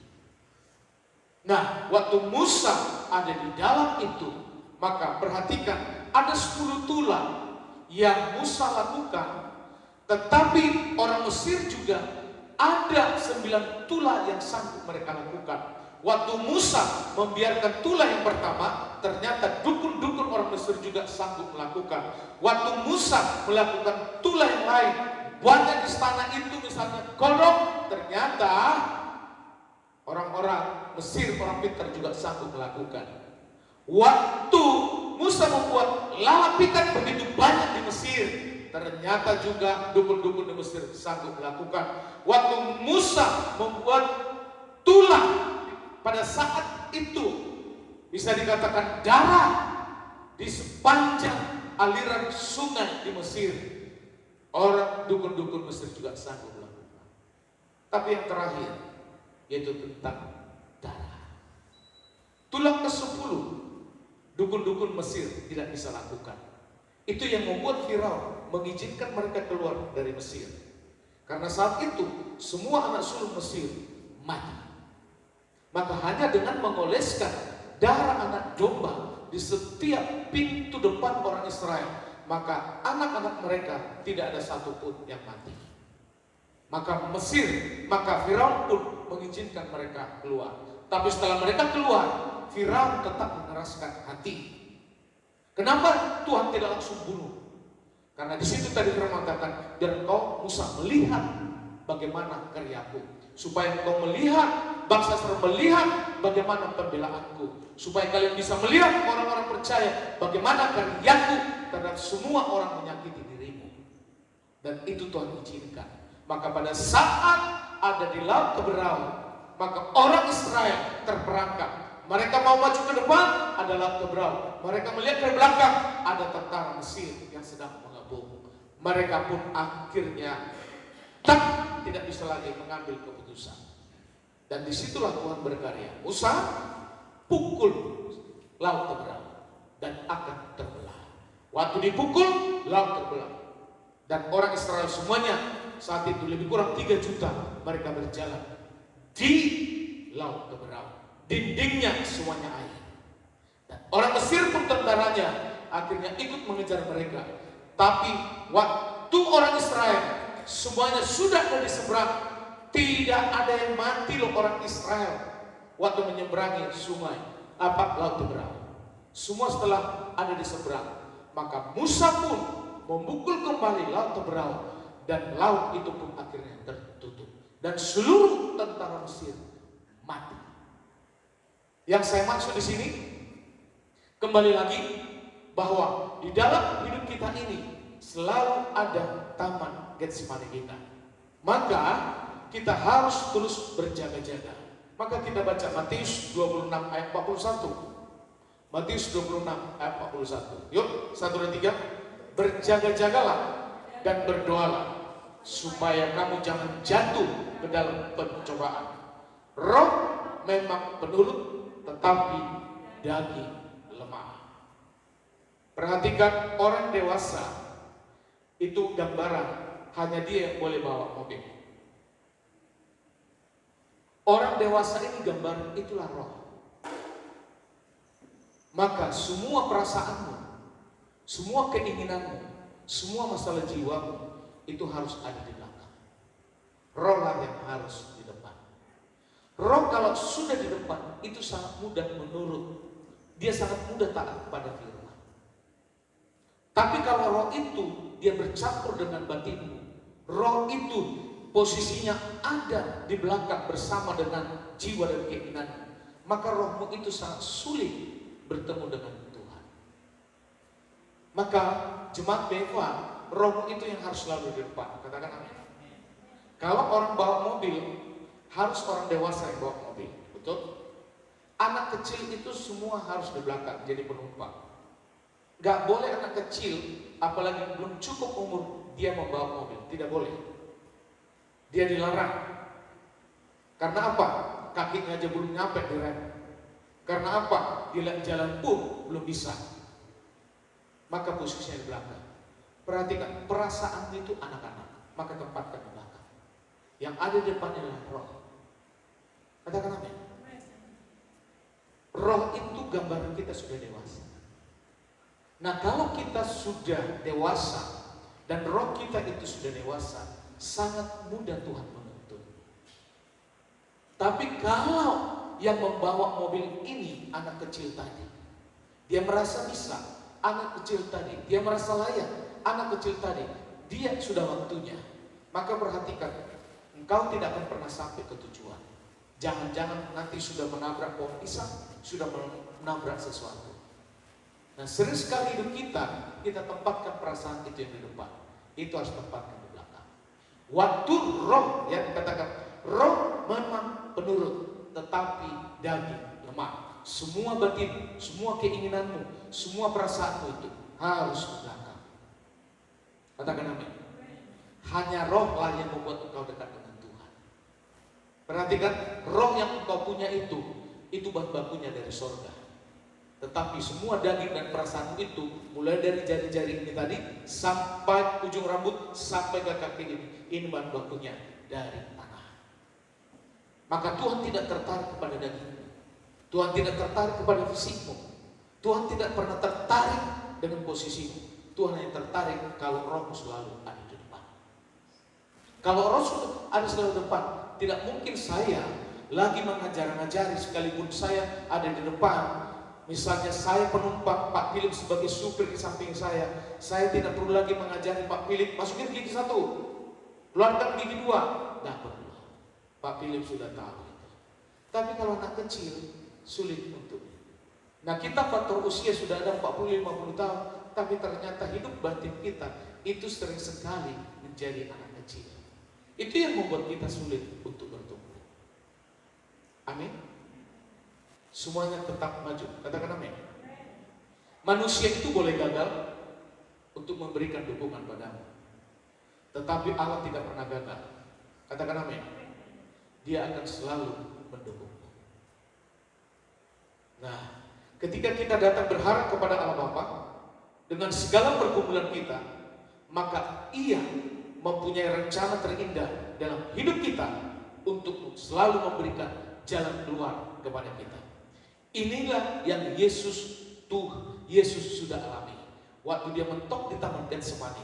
Nah, waktu Musa ada di dalam itu, Maka perhatikan, ada 10 tulah yang Musa lakukan, tetapi orang Mesir juga ada 9 tulah yang sanggup mereka lakukan. Waktu Musa membiarkan tulah yang pertama, ternyata dukun-dukun orang Mesir juga sanggup melakukan. Waktu Musa melakukan tulah yang lain, buatnya di istana itu misalnya kodok, ternyata orang-orang Mesir, orang pintar juga sanggup melakukan. Waktu Musa membuat lalat ikan begitu banyak di Mesir, ternyata juga dukun-dukun di Mesir sanggup melakukan. Waktu Musa membuat tulah, pada saat itu bisa dikatakan darah di sepanjang aliran sungai di Mesir, orang dukun-dukun Mesir juga sanggup melakukan. Tapi yang terakhir, yaitu tentang darah. Tulah ke-10 dukun-dukun Mesir tidak bisa lakukan. Itu yang membuat Firaun mengizinkan mereka keluar dari Mesir. Karena saat itu semua anak sulung Mesir mati. Maka hanya dengan mengoleskan darah anak domba di setiap pintu depan orang Israel, maka anak-anak mereka tidak ada satupun yang mati. Maka Firaun pun mengizinkan mereka keluar. Tapi setelah mereka keluar, Firaun tetap mengeraskan hati. Kenapa Tuhan tidak langsung bunuh? Karena di situ tadi Firman mengatakan, biar engkau Musa melihat bagaimana karyaku, supaya engkau melihat, bangsa Israel melihat bagaimana pembelaanku, supaya kalian bisa melihat, orang-orang percaya bagaimana karyaku terhadap semua orang menyakiti dirimu. Dan itu Tuhan izinkan. Maka pada saat ada di laut Teberau, maka orang Israel terperangkap. Mereka mau maju ke depan, ada laut Teberau. Mereka melihat ke belakang, ada tentara Mesir yang sedang mengepung. Mereka pun akhirnya tidak bisa lagi mengambil keputusan. Dan disitulah Tuhan berkarya. Musa pukul laut Teberau dan akan terbelah. Waktu dipukul, laut terbelah. Dan orang Israel semuanya saat itu lebih kurang 3 juta mereka berjalan di laut Teberau. Dindingnya semuanya air. Dan orang Mesir pun tentaranya akhirnya ikut mengejar mereka. Tapi waktu orang Israel semuanya sudah ada di seberang, tidak ada yang mati loh orang Israel waktu menyeberangi sungai laut Teberau. Semua setelah ada di seberang, maka Musa pun memukul kembali laut Teberau, dan laut itu pun akhirnya tertutup, dan seluruh tentara Mesir mati. Yang saya maksud di sini, kembali lagi, bahwa di dalam hidup kita ini selalu ada taman Getsemani kita. Maka kita harus terus berjaga-jaga. Maka kita baca Matius 26 ayat 41. Matius 26 ayat 41. Yuk, 1 dan 3. Berjaga-jagalah dan berdoalah supaya kamu jangan jatuh ke dalam pencobaan. Roh memang penurut, tetapi daging lemah. Perhatikan, orang dewasa itu gambaran, hanya dia yang boleh bawa mobil. Orang dewasa ini gambaran, itulah roh. Maka semua perasaanmu, semua keinginanmu, semua masalah jiwamu itu harus ada di belakang. Roh lah yang harus di depan. Roh kalau sudah di depan itu sangat mudah menurut. Dia sangat mudah taat kepada firman. Tapi kalau roh itu dia bercampur dengan batinmu, roh itu posisinya ada di belakang bersama dengan jiwa dan keinginanmu, maka rohmu itu sangat sulit bertemu dengan Tuhan. Maka jemaat BFA, rohmu itu yang harus selalu di depan. Katakan amin. Kalau orang bawa mobil, harus orang dewasa yang bawa mobil, betul? Anak kecil itu semua harus di belakang jadi penumpang. Gak boleh anak kecil, apalagi belum cukup umur, dia membawa mobil, tidak boleh. Dia dilarang. Karena apa? Kakinya aja belum nyampe di rem. Karena apa? Dia jalan pun belum bisa. Maka posisinya di belakang. Perhatikan, perasaan itu anak-anak, maka tempatkan di belakang. Yang ada di depannya adalah roh. Katakan amin. Roh itu gambaran kita sudah dewasa. Nah, kalau kita sudah dewasa dan roh kita itu sudah dewasa, sangat mudah Tuhan menuntun. Tapi kalau yang membawa mobil ini anak kecil tadi, dia merasa bisa, anak kecil tadi, dia merasa layak, anak kecil tadi, dia sudah waktunya. Maka perhatikan, engkau tidak akan pernah sampai ke tujuan. Jangan-jangan nanti sudah menabrak pohon pisang, sudah menabrak sesuatu. Nah, sering sekali hidup kita tempatkan perasaan itu yang di depan. Itu harus tempatkan di belakang. Waktu roh, ya dikatakan, roh memang penurut, tetapi daging lemah. Semua batin, semua keinginanmu, semua perasaanmu itu harus di belakang. Katakan amin. Hanya roh lah yang membuat engkau dekat dengan Tuhan. Perhatikan, roh yang engkau punya itu bahan bakunya dari sorga. Tetapi semua daging dan perasaan itu, mulai dari jari-jari ini tadi sampai ujung rambut sampai ke kaki ini bahan bakunya dari tanah. Maka Tuhan tidak tertarik kepada dagingmu, Tuhan tidak tertarik kepada fisikmu, Tuhan tidak pernah tertarik dengan posisimu. Tuhan yang tertarik kalau rohmu selalu ada di depan. Kalau roh ada selalu di depan, tidak mungkin saya lagi mengajar-ngajari sekalipun saya ada di depan. Misalnya saya penumpang, Pak Philip sebagai supir di samping saya tidak perlu lagi mengajari Pak Philip, masukin gigi 1, keluarkan gigi 2, tidak perlu. Pak Philip sudah tahu itu. Tapi kalau anak kecil, sulit untuk. Nah, kita faktor usia sudah ada 40-50 tahun, tapi ternyata hidup batin kita itu sering sekali menjadi anak kecil. Itu yang membuat kita sulit untuk bertumbuh. Amin. Semuanya tetap maju. Katakan amin. Manusia itu boleh gagal untuk memberikan dukungan padamu, tetapi Allah tidak pernah gagal. Katakan amin. Dia akan selalu mendukungmu. Nah, ketika kita datang berharap kepada Allah Bapa dengan segala pergumulan kita, maka Ia mempunyai rencana terindah dalam hidup kita untuk selalu memberikan jalan keluar kepada kita. Inilah yang Yesus sudah alami. Waktu dia mentok di Taman Getsemani,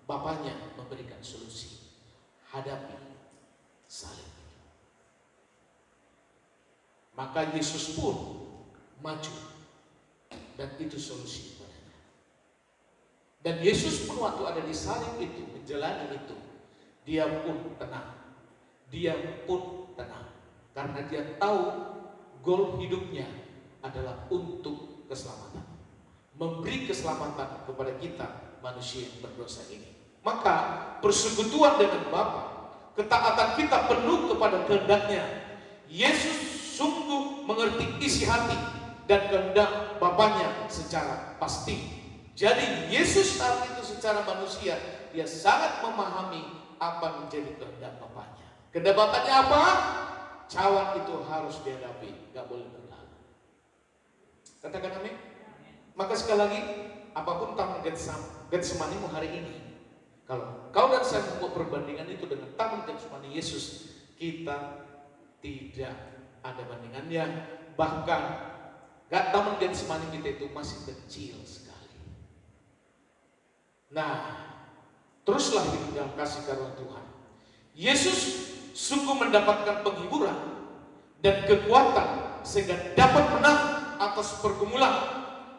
Bapaknya memberikan solusi. Hadapi salib. Maka Yesus pun maju, dan itu solusi padanya. Dan Yesus pun waktu ada di salib itu, menjalani itu, dia pun tenang. Dia pun tenang karena dia tahu goal hidupnya adalah untuk keselamatan, memberi keselamatan kepada kita manusia yang berdosa ini. Maka persekutuan dengan Bapa, ketaatan kita penuh kepada kehendaknya. Yesus sungguh mengerti isi hati dan kehendak Bapaknya secara pasti. Jadi Yesus saat itu secara manusia, dia sangat memahami apa menjadi kehendak Bapaknya. Kehendak Bapaknya apa? Cawan itu harus dihadapi, gak boleh berlalu. Katakan amin. Maka sekali lagi, apapun Taman Getsemani hari ini, kalau kau dan saya membuat perbandingan itu dengan Taman Getsemani Yesus, kita tidak ada bandingannya. Bahkan Taman Getsemani kita itu masih kecil sekali. Nah, teruslah hidup dalam kasih karunia Tuhan. Yesus sungguh mendapatkan penghiburan dan kekuatan sehingga dapat menang atas pergumulan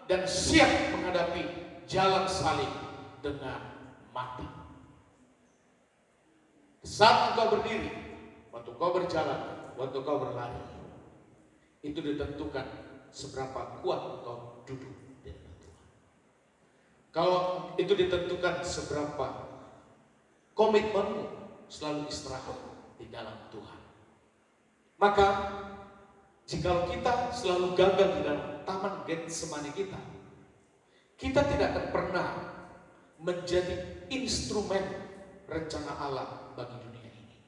dan siap menghadapi jalan salib dengan mati. Saat engkau berdiri, waktu kau berjalan, waktu kau berlari, itu ditentukan seberapa kuat engkau duduk di dalam Tuhan. Kalau itu ditentukan seberapa komitmenmu selalu istirahat di dalam Tuhan. Maka jika kita selalu gagal di dalam Taman Getsemani kita tidak akan pernah menjadi instrumen rencana Allah bagi dunia ini.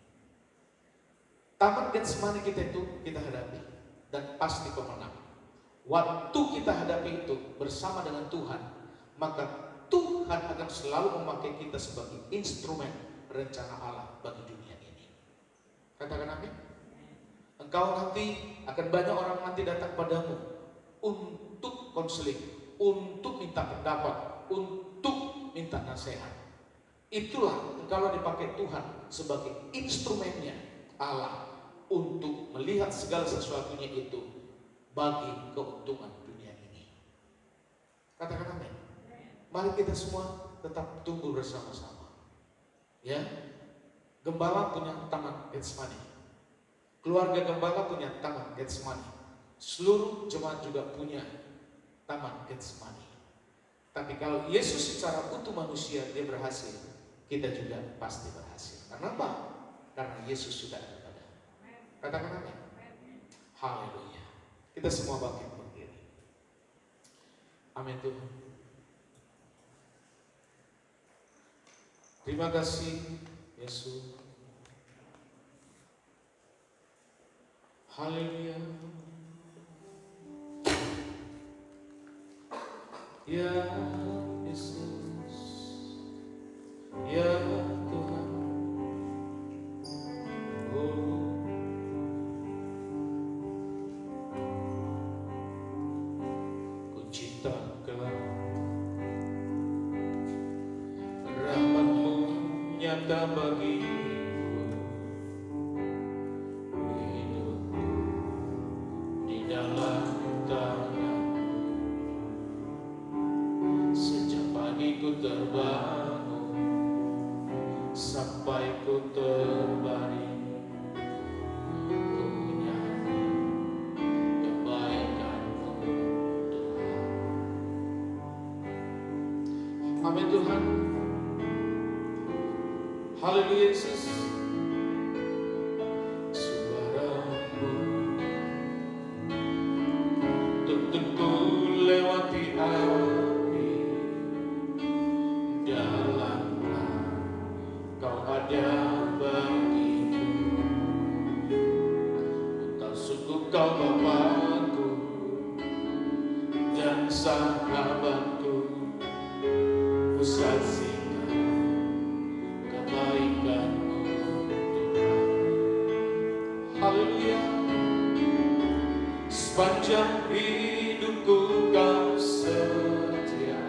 Taman Getsemani kita itu kita hadapi dan pasti pemenang. Waktu kita hadapi itu bersama dengan Tuhan, maka Tuhan akan selalu memakai kita sebagai instrumen rencana Allah bagi dunia ini. Katakan amin. Engkau nanti akan banyak orang nanti datang padamu untuk konseling, untuk minta pendapat, untuk minta nasihat. Itulah kalau dipakai Tuhan sebagai instrumennya Allah untuk melihat segala sesuatunya itu bagi keuntungan dunia ini. Katakan amin. Mari kita semua tetap tumbuh bersama-sama. Ya, Gembala punya taman Getsemani, keluarga Gembala punya taman Getsemani, seluruh jemaat juga punya taman Getsemani. Tapi kalau Yesus secara utuh manusia dia berhasil, kita juga pasti berhasil. Kenapa? Karena Yesus sudah ada pada. Katakan amin. Haleluya. Kita semua bangkit berdiri. Amin Tuhan. Terima kasih Yesus. Haleluya. Ya Yesus, ya Tuhan. Oh, ku ciptakan rahmat-Mu nyata bagiku, hidupku di dalam tangan. Sejak pagi ku terbangun sampai ku terbaring, ku nyanyi kebaikan-Mu Tuhan. Amin Tuhan. Haleluya Yesus. Suara-Mu tuntun ku lewati api, dalamlah Kau ada bagiku. Tak sungguh Kau Bapakku dan sahabatku, ku saksikan kebaikan-Mu Tuhan. Haleluya. Sepanjang hidupku Kau setia,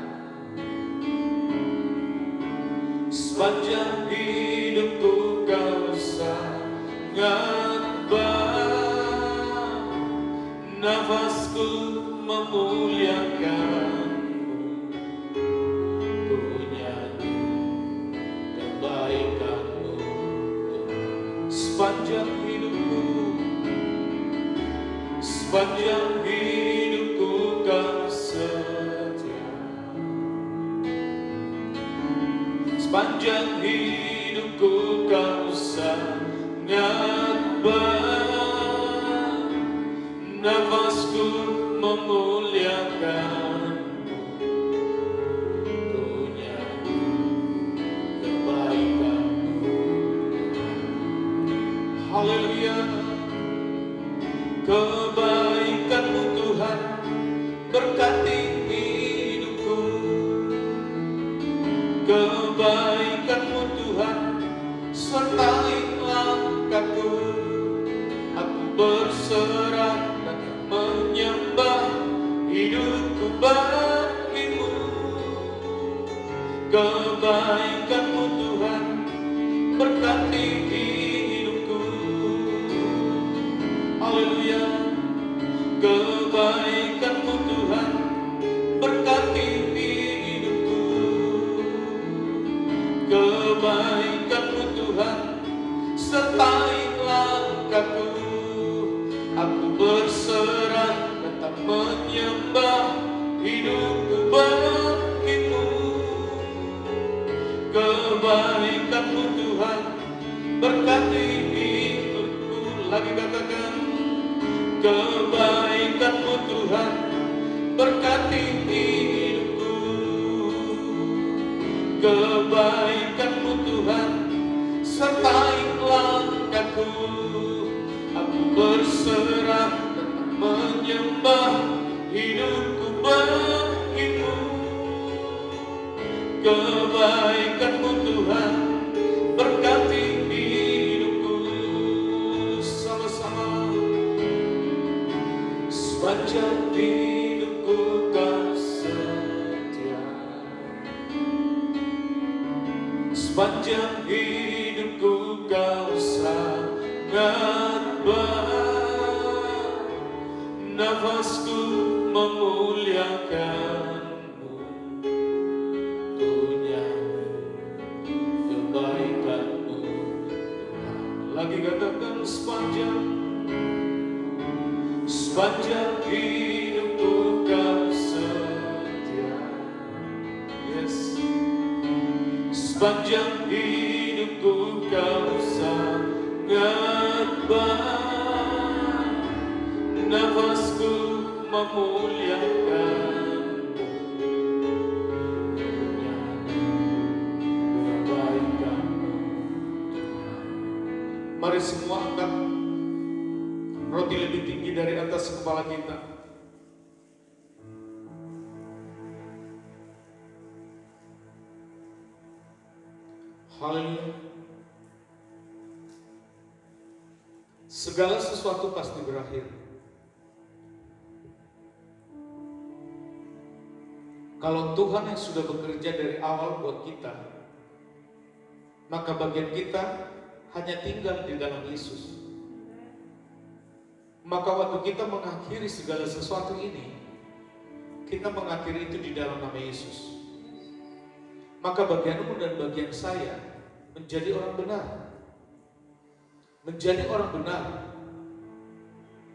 sepanjang hidupku Kau sangat baik. Nafasku memuliakan-Mu, ku nyanyi kebaikan-Mu Tuhan. Sepanjang hidupku, sepanjang hidupku Kau setia, sepanjang hidupku Kau sangat baik. Nafasku memuliakan-Mu, ku nyanyi kebaikan-Mu Tuhan. Haleluya. Kebaikan-Mu Tuhan berkati hidupku, kebaikan-Mu Tuhan sertai langkahku. Aku berserah dan menyembah, hidupku bagi-Mu. Kebaikan-Mu Tuhan berkati hidupku. Haleluya. Kebaikan-Mu Tuhan berkati hidupku, kebaikan-Mu Tuhan sertai langkahku. Aku berserah dan tak menyembah, hidupku bagi-Mu. Kebaikan-Mu Tuhan berkati hidupku. Lagi katakan, kebaikan-Mu Tuhan berkati hidupku, kebaikan-Mu Tuhan sertai langkahku. Aku berserah dan menyembah, hidupku bagi-Mu. Kebaikan-Mu Tuhan berkati hidupku. Sama-sama. Sepanjang hidupku Kau setia, Sepanjang hidupku kau sangat baik, nafasku memuliakanmu, nyanyi kebaikanmu Tuhan. Lagi katakan sepanjang hidupku kau setia. Yes. Sepanjang hidupku kau sangat baik, nafasku memuliakanmu, nyanyi kebaikanmu Tuhan. Mari semua angkat roti lebih tinggi dari atas kepala kita. Haleluya. Segala sesuatu pasti berakhir. Kalau Tuhan yang sudah bekerja dari awal buat kita, maka bagian kita hanya tinggal di dalam Yesus. Maka waktu kita mengakhiri segala sesuatu ini, kita mengakhiri itu di dalam nama Yesus. Maka bagianmu dan bagian saya menjadi orang benar. Menjadi orang benar.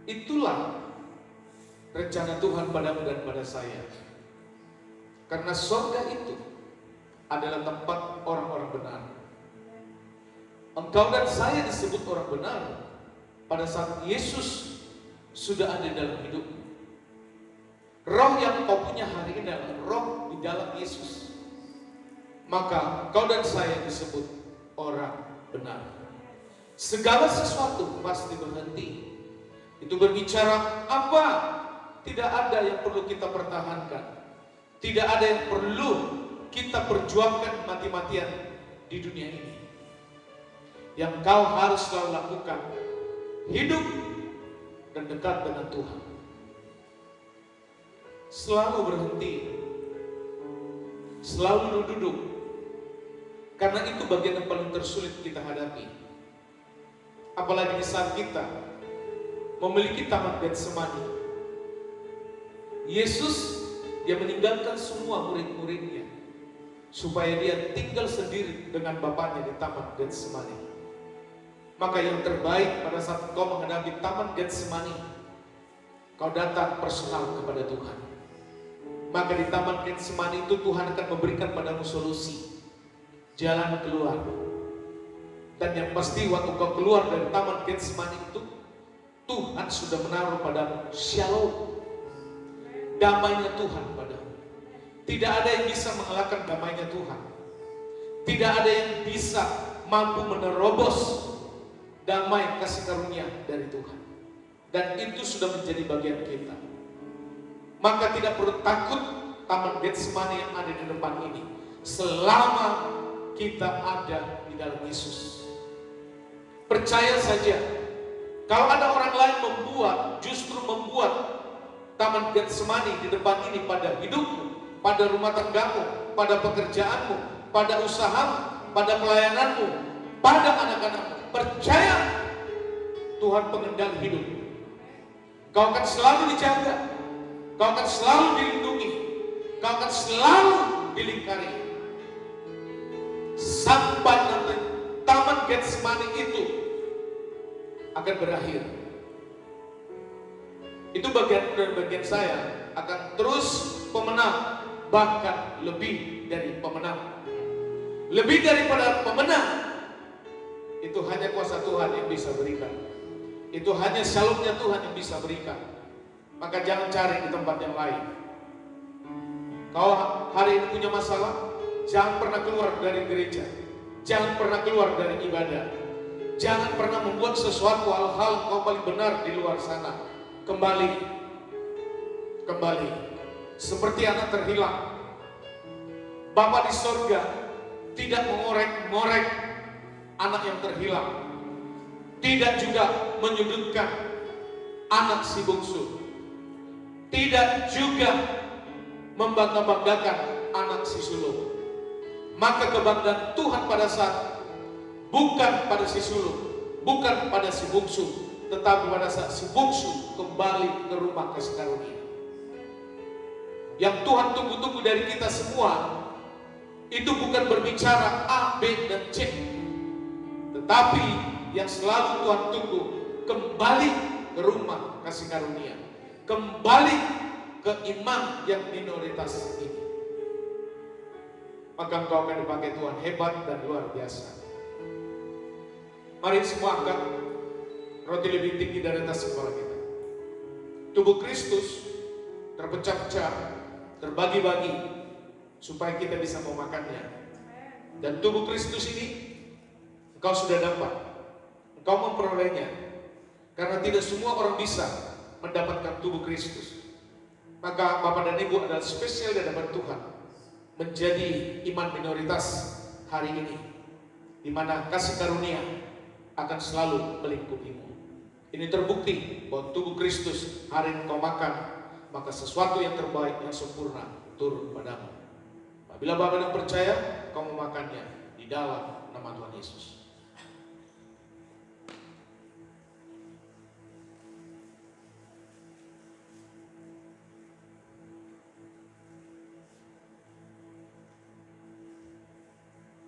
Itulah rencana Tuhan padamu dan pada saya. Karena surga itu adalah tempat orang-orang benar. Engkau dan saya disebut orang benar pada saat Yesus sudah ada dalam hidupmu. Roh yang kau punya hari ini adalah roh di dalam Yesus. Maka kau dan saya disebut orang benar. Segala sesuatu pasti berhenti. Itu berbicara apa? Tidak ada yang perlu kita pertahankan. Tidak ada yang perlu kita perjuangkan mati-matian di dunia ini. Yang kau harus selalu lakukan, hidup dan dekat dengan Tuhan. Selalu berhenti, selalu duduk. Karena itu bagian yang paling tersulit kita hadapi. Apalagi di saat kita memiliki taman Getsemani. Yesus, dia meninggalkan semua murid-muridnya supaya dia tinggal sendiri dengan Bapaknya di taman Getsemani. Maka yang terbaik pada saat kau menghadapi taman Getsemani, kau datang personal kepada Tuhan. Maka di taman Getsemani itu Tuhan akan memberikan padamu solusi, jalan keluar. Dan yang pasti waktu kau keluar dari taman Getsemani itu, Tuhan sudah menaruh padamu shalom, damainya Tuhan padamu. Tidak ada yang bisa mengalahkan damainya Tuhan. Tidak ada yang bisa mampu menerobos damai kasih karunia dari Tuhan. Dan itu sudah menjadi bagian kita. Maka tidak perlu takut taman Getsemani yang ada di depan ini, selama kita ada di dalam Yesus. Percaya saja, kalau ada orang lain justru membuat taman Getsemani di depan ini pada hidupmu, pada rumah tanggamu, pada pekerjaanmu, pada usahamu, pada pelayananmu, pada anak-anakmu, percaya Tuhan pengendali hidup. Kau akan selalu dijaga, kau akan selalu dilindungi, kau akan selalu dilingkari. Sampai nanti taman Getsemani itu akan berakhir. Itu bagian dan bagian saya akan terus pemenang, bahkan lebih dari pemenang. Lebih daripada pemenang, itu hanya kuasa Tuhan yang bisa berikan. Itu hanya shalomnya Tuhan yang bisa berikan. Maka jangan cari di tempat yang lain. Kau hari ini punya masalah, jangan pernah keluar dari gereja. Jangan pernah keluar dari ibadah. Jangan pernah membuat sesuatu hal-hal kau paling benar di luar sana. Kembali. Seperti anak terhilang. Bapa di sorga tidak mengorek-ngorek anak yang terhilang. Tidak juga menyudutkan anak si bungsu. Tidak juga membangga-banggakan anak si sulung. Maka kebanggaan Tuhan pada saat bukan pada si sulung, bukan pada si bungsu, tetapi pada saat si bungsu kembali ke rumah kasih karunia. Yang Tuhan tunggu-tunggu dari kita semua itu bukan berbicara A, B, dan C, tetapi yang selalu Tuhan tunggu kembali ke rumah kasih karunia, kembali ke iman yang minoritas ini. Maka engkau akan dipakai Tuhan hebat dan luar biasa. Mari semua angkat roti lebih tinggi dari atas kepala kita. Tubuh Kristus terpecah-pecah, terbagi-bagi supaya kita bisa memakannya. Dan tubuh Kristus ini engkau sudah dapat, engkau memperolehnya. Karena tidak semua orang bisa mendapatkan tubuh Kristus. Maka Bapak dan Ibu adalah spesial di hadapan Tuhan menjadi iman minoritas hari ini, di mana kasih karunia akan selalu melingkupimu. Ini terbukti bahwa tubuh Kristus hari ini kau makan, maka sesuatu yang terbaik, yang sempurna turun padamu. Apabila Bapak yang percaya, kau memakannya di dalam nama Tuhan Yesus.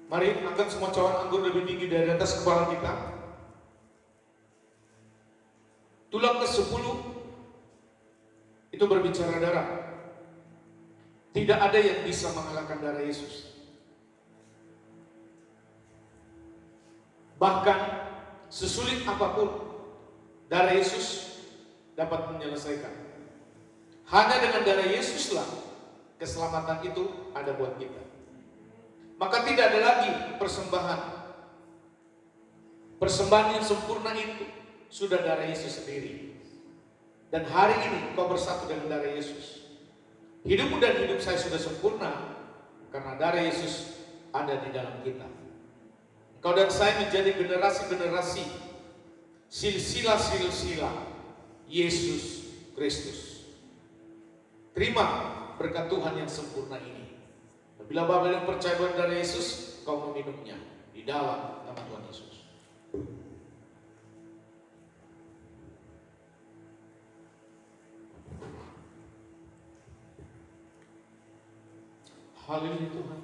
Mari angkat semua cawan anggur lebih tinggi dari atas kepala kita. Tulang ke-10 itu berbicara darah. Tidak ada yang bisa mengalahkan darah Yesus. Bahkan sesulit apapun, darah Yesus dapat menyelesaikan. Hanya dengan darah Yesuslah keselamatan itu ada buat kita. Maka tidak ada lagi persembahan. Persembahan yang sempurna itu sudah darah Yesus sendiri. Dan hari ini kau bersatu dengan darah Yesus. Hidupmu dan hidup saya sudah sempurna karena darah Yesus ada di dalam kita. Kau dan saya menjadi generasi-generasi, silsilah-silsilah Yesus Kristus. Terima berkat Tuhan yang sempurna ini. Bila Bapak yang percaya pada darah Yesus, kau meminumnya di dalam nama Tuhan Yesus. Haleluya Tuhan.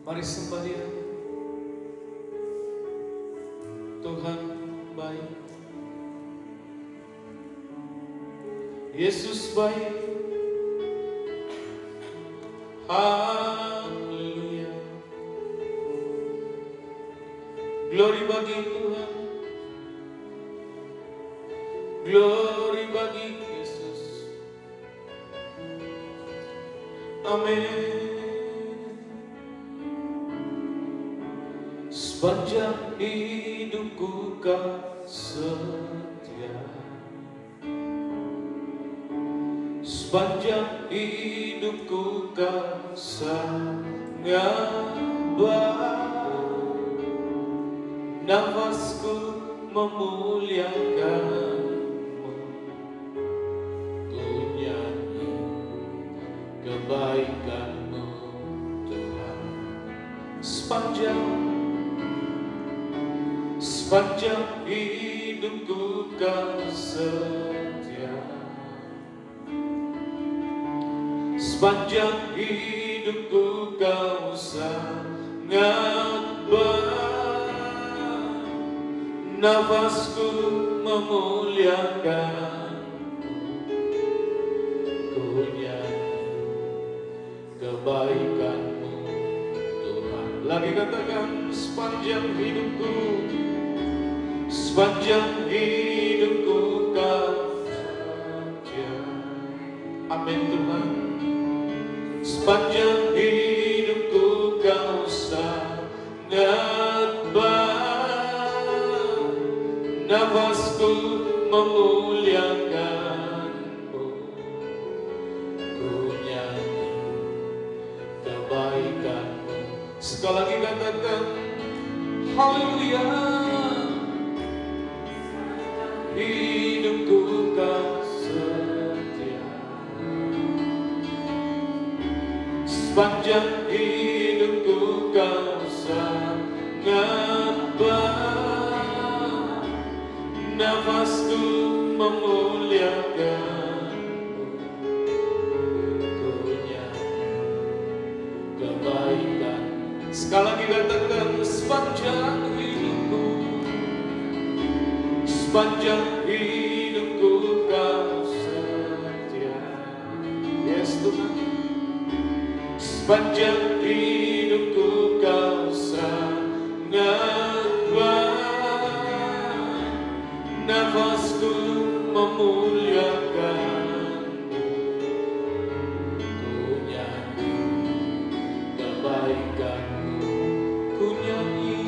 Mari sembah Dia. Tuhan baik. Yesus baik. Haleluya. Glory bagi Tuhan. Glory bagi Yesus. Amin. Sepanjang hidupku kau setia. Sepanjang hidupku kau sangat baik. Nafasku memuliakanmu, ku nyanyi kebaikanmu Tuhan. Sepanjang hidupku kau setia. Sepanjang hidupku kau sangat baik. Nafasku memuliakanmu, ku nyanyi kebaikanmu Tuhan. Lagi katakan sepanjang hidupku. Sepanjang hidupku kau setia. Amin Tuhan. Sepanjang hidupku kau sangat baik. Nafasku memuliakanmu, ku nyanyi kebaikanmu. Sekali lagi katakan haleluya. Hidupku kau setia. Sepanjang hidupku kau sangat baik, nafasku memuliakanmu, ku nyanyi kebaikan. Sekali lagi katakan, sepanjang hidupku, sepanjang hidupku kau setia. Yes Tuhan. Sepanjang hidupku kau sangat baik, nafasku memuliakanmu, ku nyanyi kebaikanmu, ku nyanyi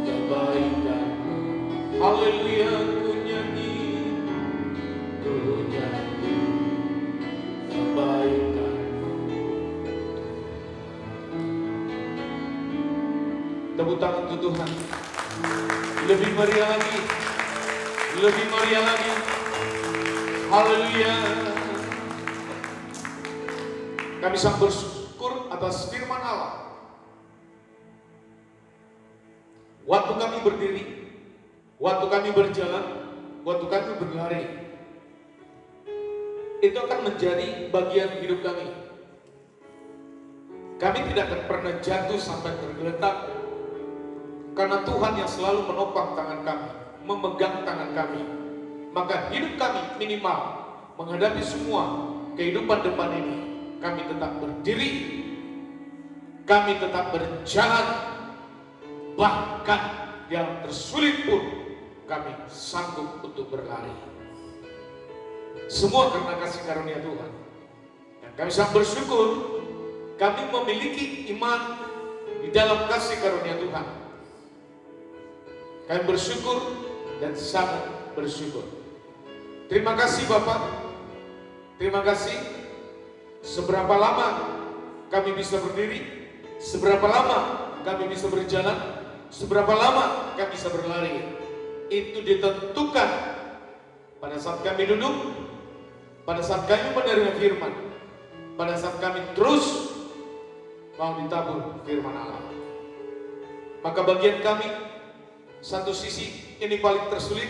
kebaikanmu. Haleluya, ku nyanyi kebaikanmu. Tepuk tangan untuk Tuhan. Lebih meriah lagi, lebih meriah lagi. Haleluya. Kami sangat bersyukur atas firman Allah. Waktu kami berdiri, waktu kami berjalan, waktu kami berlari, itu akan menjadi bagian hidup kami. Kami tidak akan pernah jatuh sampai tergeletak, karena Tuhan yang selalu menopang tangan kami, memegang tangan kami. Maka hidup kami minimal menghadapi semua kehidupan depan ini, kami tetap berdiri, kami tetap berjalan, bahkan yang tersulit pun kami sanggup untuk berlari. Semua karena kasih karunia Tuhan. Dan kami sangat bersyukur kami memiliki iman di dalam kasih karunia Tuhan. Kami bersyukur dan sangat bersyukur. Terima kasih Bapak. Terima kasih. Seberapa lama kami bisa berdiri, seberapa lama kami bisa berjalan, seberapa lama kami bisa berlari, itu ditentukan pada saat kami duduk, pada saat kami menerima firman, pada saat kami terus mau ditabur firman Allah. Maka bagian kami, satu sisi ini paling tersulit,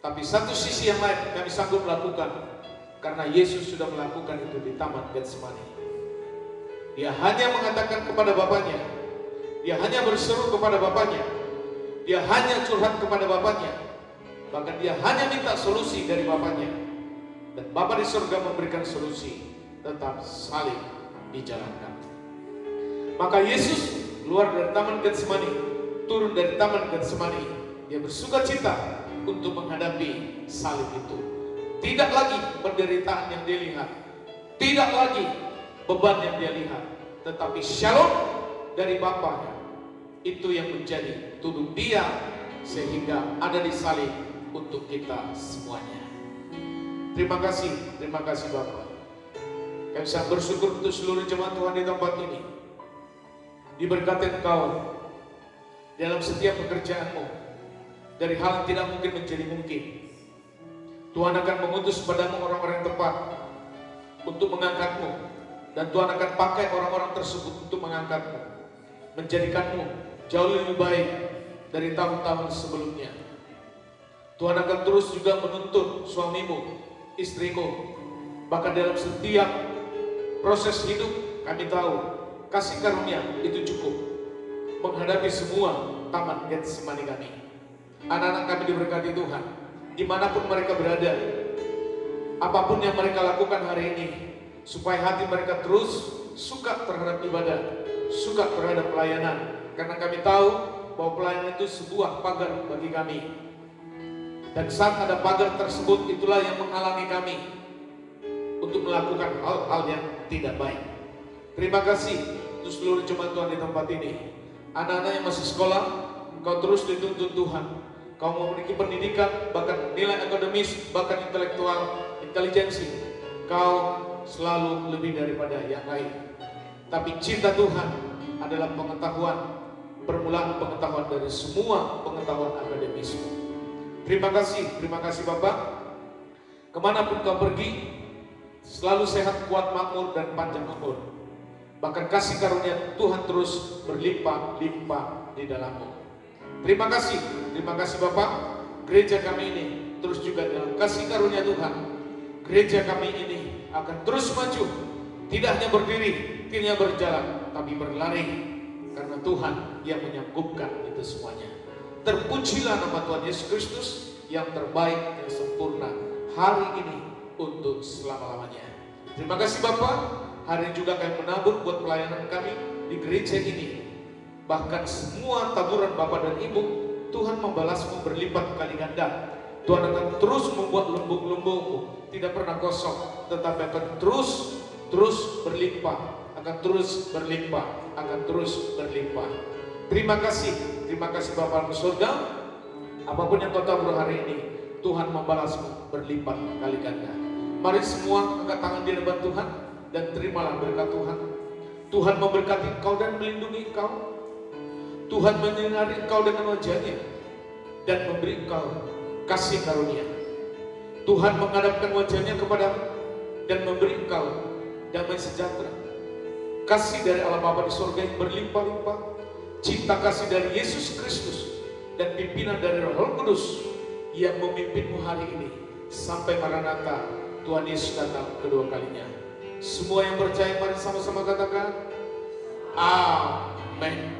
tapi satu sisi yang lain kami sanggup melakukan, karena Yesus sudah melakukan itu di Taman Getsemani. Dia hanya mengatakan kepada Bapaknya, dia hanya berseru kepada Bapaknya, dia hanya curhat kepada Bapaknya, bahkan dia hanya minta solusi dari Bapaknya. Dan Bapa di surga memberikan solusi, tetap salib dijalankan. Maka Yesus keluar dari Taman Getsemani, turun dari Taman Getsemani, dia bersuka cita untuk menghadapi salib itu. Tidak lagi penderitaan yang dia lihat, tidak lagi beban yang dia lihat, tetapi shalom dari Bapaknya. Itu yang menjadi tuduh dia, sehingga ada di salib untuk kita semuanya. Terima kasih Bapak. Kami sangat bersyukur untuk seluruh jemaat Tuhan di tempat ini. Diberkati Engkau dalam setiap pekerjaanmu, dari hal yang tidak mungkin menjadi mungkin. Tuhan akan mengutus padamu orang-orang yang tepat untuk mengangkatmu, dan Tuhan akan pakai orang-orang tersebut untuk mengangkatmu, menjadikanmu jauh lebih baik dari tahun-tahun sebelumnya. Tuhan akan terus juga menuntun suamimu, istrimu, bahkan dalam setiap proses hidup. Kami tahu kasih karunia itu cukup menghadapi semua Taman Getsemani kami. Anak-anak kami diberkati Tuhan, dimanapun mereka berada, apapun yang mereka lakukan hari ini, supaya hati mereka terus suka terhadap ibadah, suka terhadap pelayanan. Karena kami tahu bahwa pelayanan itu sebuah pagar bagi kami. Dan saat ada pagar tersebut, itulah yang menghalangi kami untuk melakukan hal-hal yang tidak baik. Terima kasih untuk seluruh jemaat Tuhan di tempat ini. Anak-anak yang masih sekolah, engkau terus dituntun Tuhan. Kau memiliki pendidikan, bahkan nilai akademis, bahkan intelektual, intelijensi. Kau selalu lebih daripada yang lain. Tapi cinta Tuhan adalah pengetahuan, permulaan pengetahuan dari semua pengetahuan akademismu. Terima kasih Bapak. Kemanapun kau pergi, selalu sehat, kuat, makmur, dan panjang umur. Bahkan kasih karunia Tuhan terus berlimpah-limpah di dalammu. Terima kasih Bapak. Gereja kami ini terus juga dalam kasih karunia Tuhan. Gereja kami ini akan terus maju, tidak hanya berdiri, tidak hanya berjalan, tapi berlari, karena Tuhan yang menyanggupkan itu semuanya. Terpujilah nama Tuhan Yesus Kristus yang terbaik, yang sempurna hari ini untuk selama-lamanya. Terima kasih Bapak. Hari ini juga kami menabur buat pelayanan kami di gereja ini. Bahkan semua taburan Bapak dan Ibu, Tuhan membalasmu berlipat kali ganda. Tuhan akan terus membuat lumbung-lumbungmu tidak pernah kosong, tetapi akan terus berlimpah, akan terus berlimpah, akan terus berlimpah. Terima kasih Bapak di surga. Apapun yang kau tabur hari ini, Tuhan membalasmu berlipat kali ganda. Mari semua angkat tangan di hadapan Tuhan dan terimalah berkat Tuhan. Tuhan memberkati engkau dan melindungi engkau. Tuhan menyinari engkau dengan wajah-Nya dan memberi engkau kasih karunia. Tuhan menghadapkan wajah-Nya kepadamu dan memberi engkau damai sejahtera. Kasih dari Allah Bapa di surga yang berlimpah-limpah, cinta kasih dari Yesus Kristus, dan pimpinan dari Roh Kudus yang memimpinmu hari ini sampai Maranatha Tuhan Yesus datang kedua kalinya. Semua yang percaya mari sama-sama katakan amin.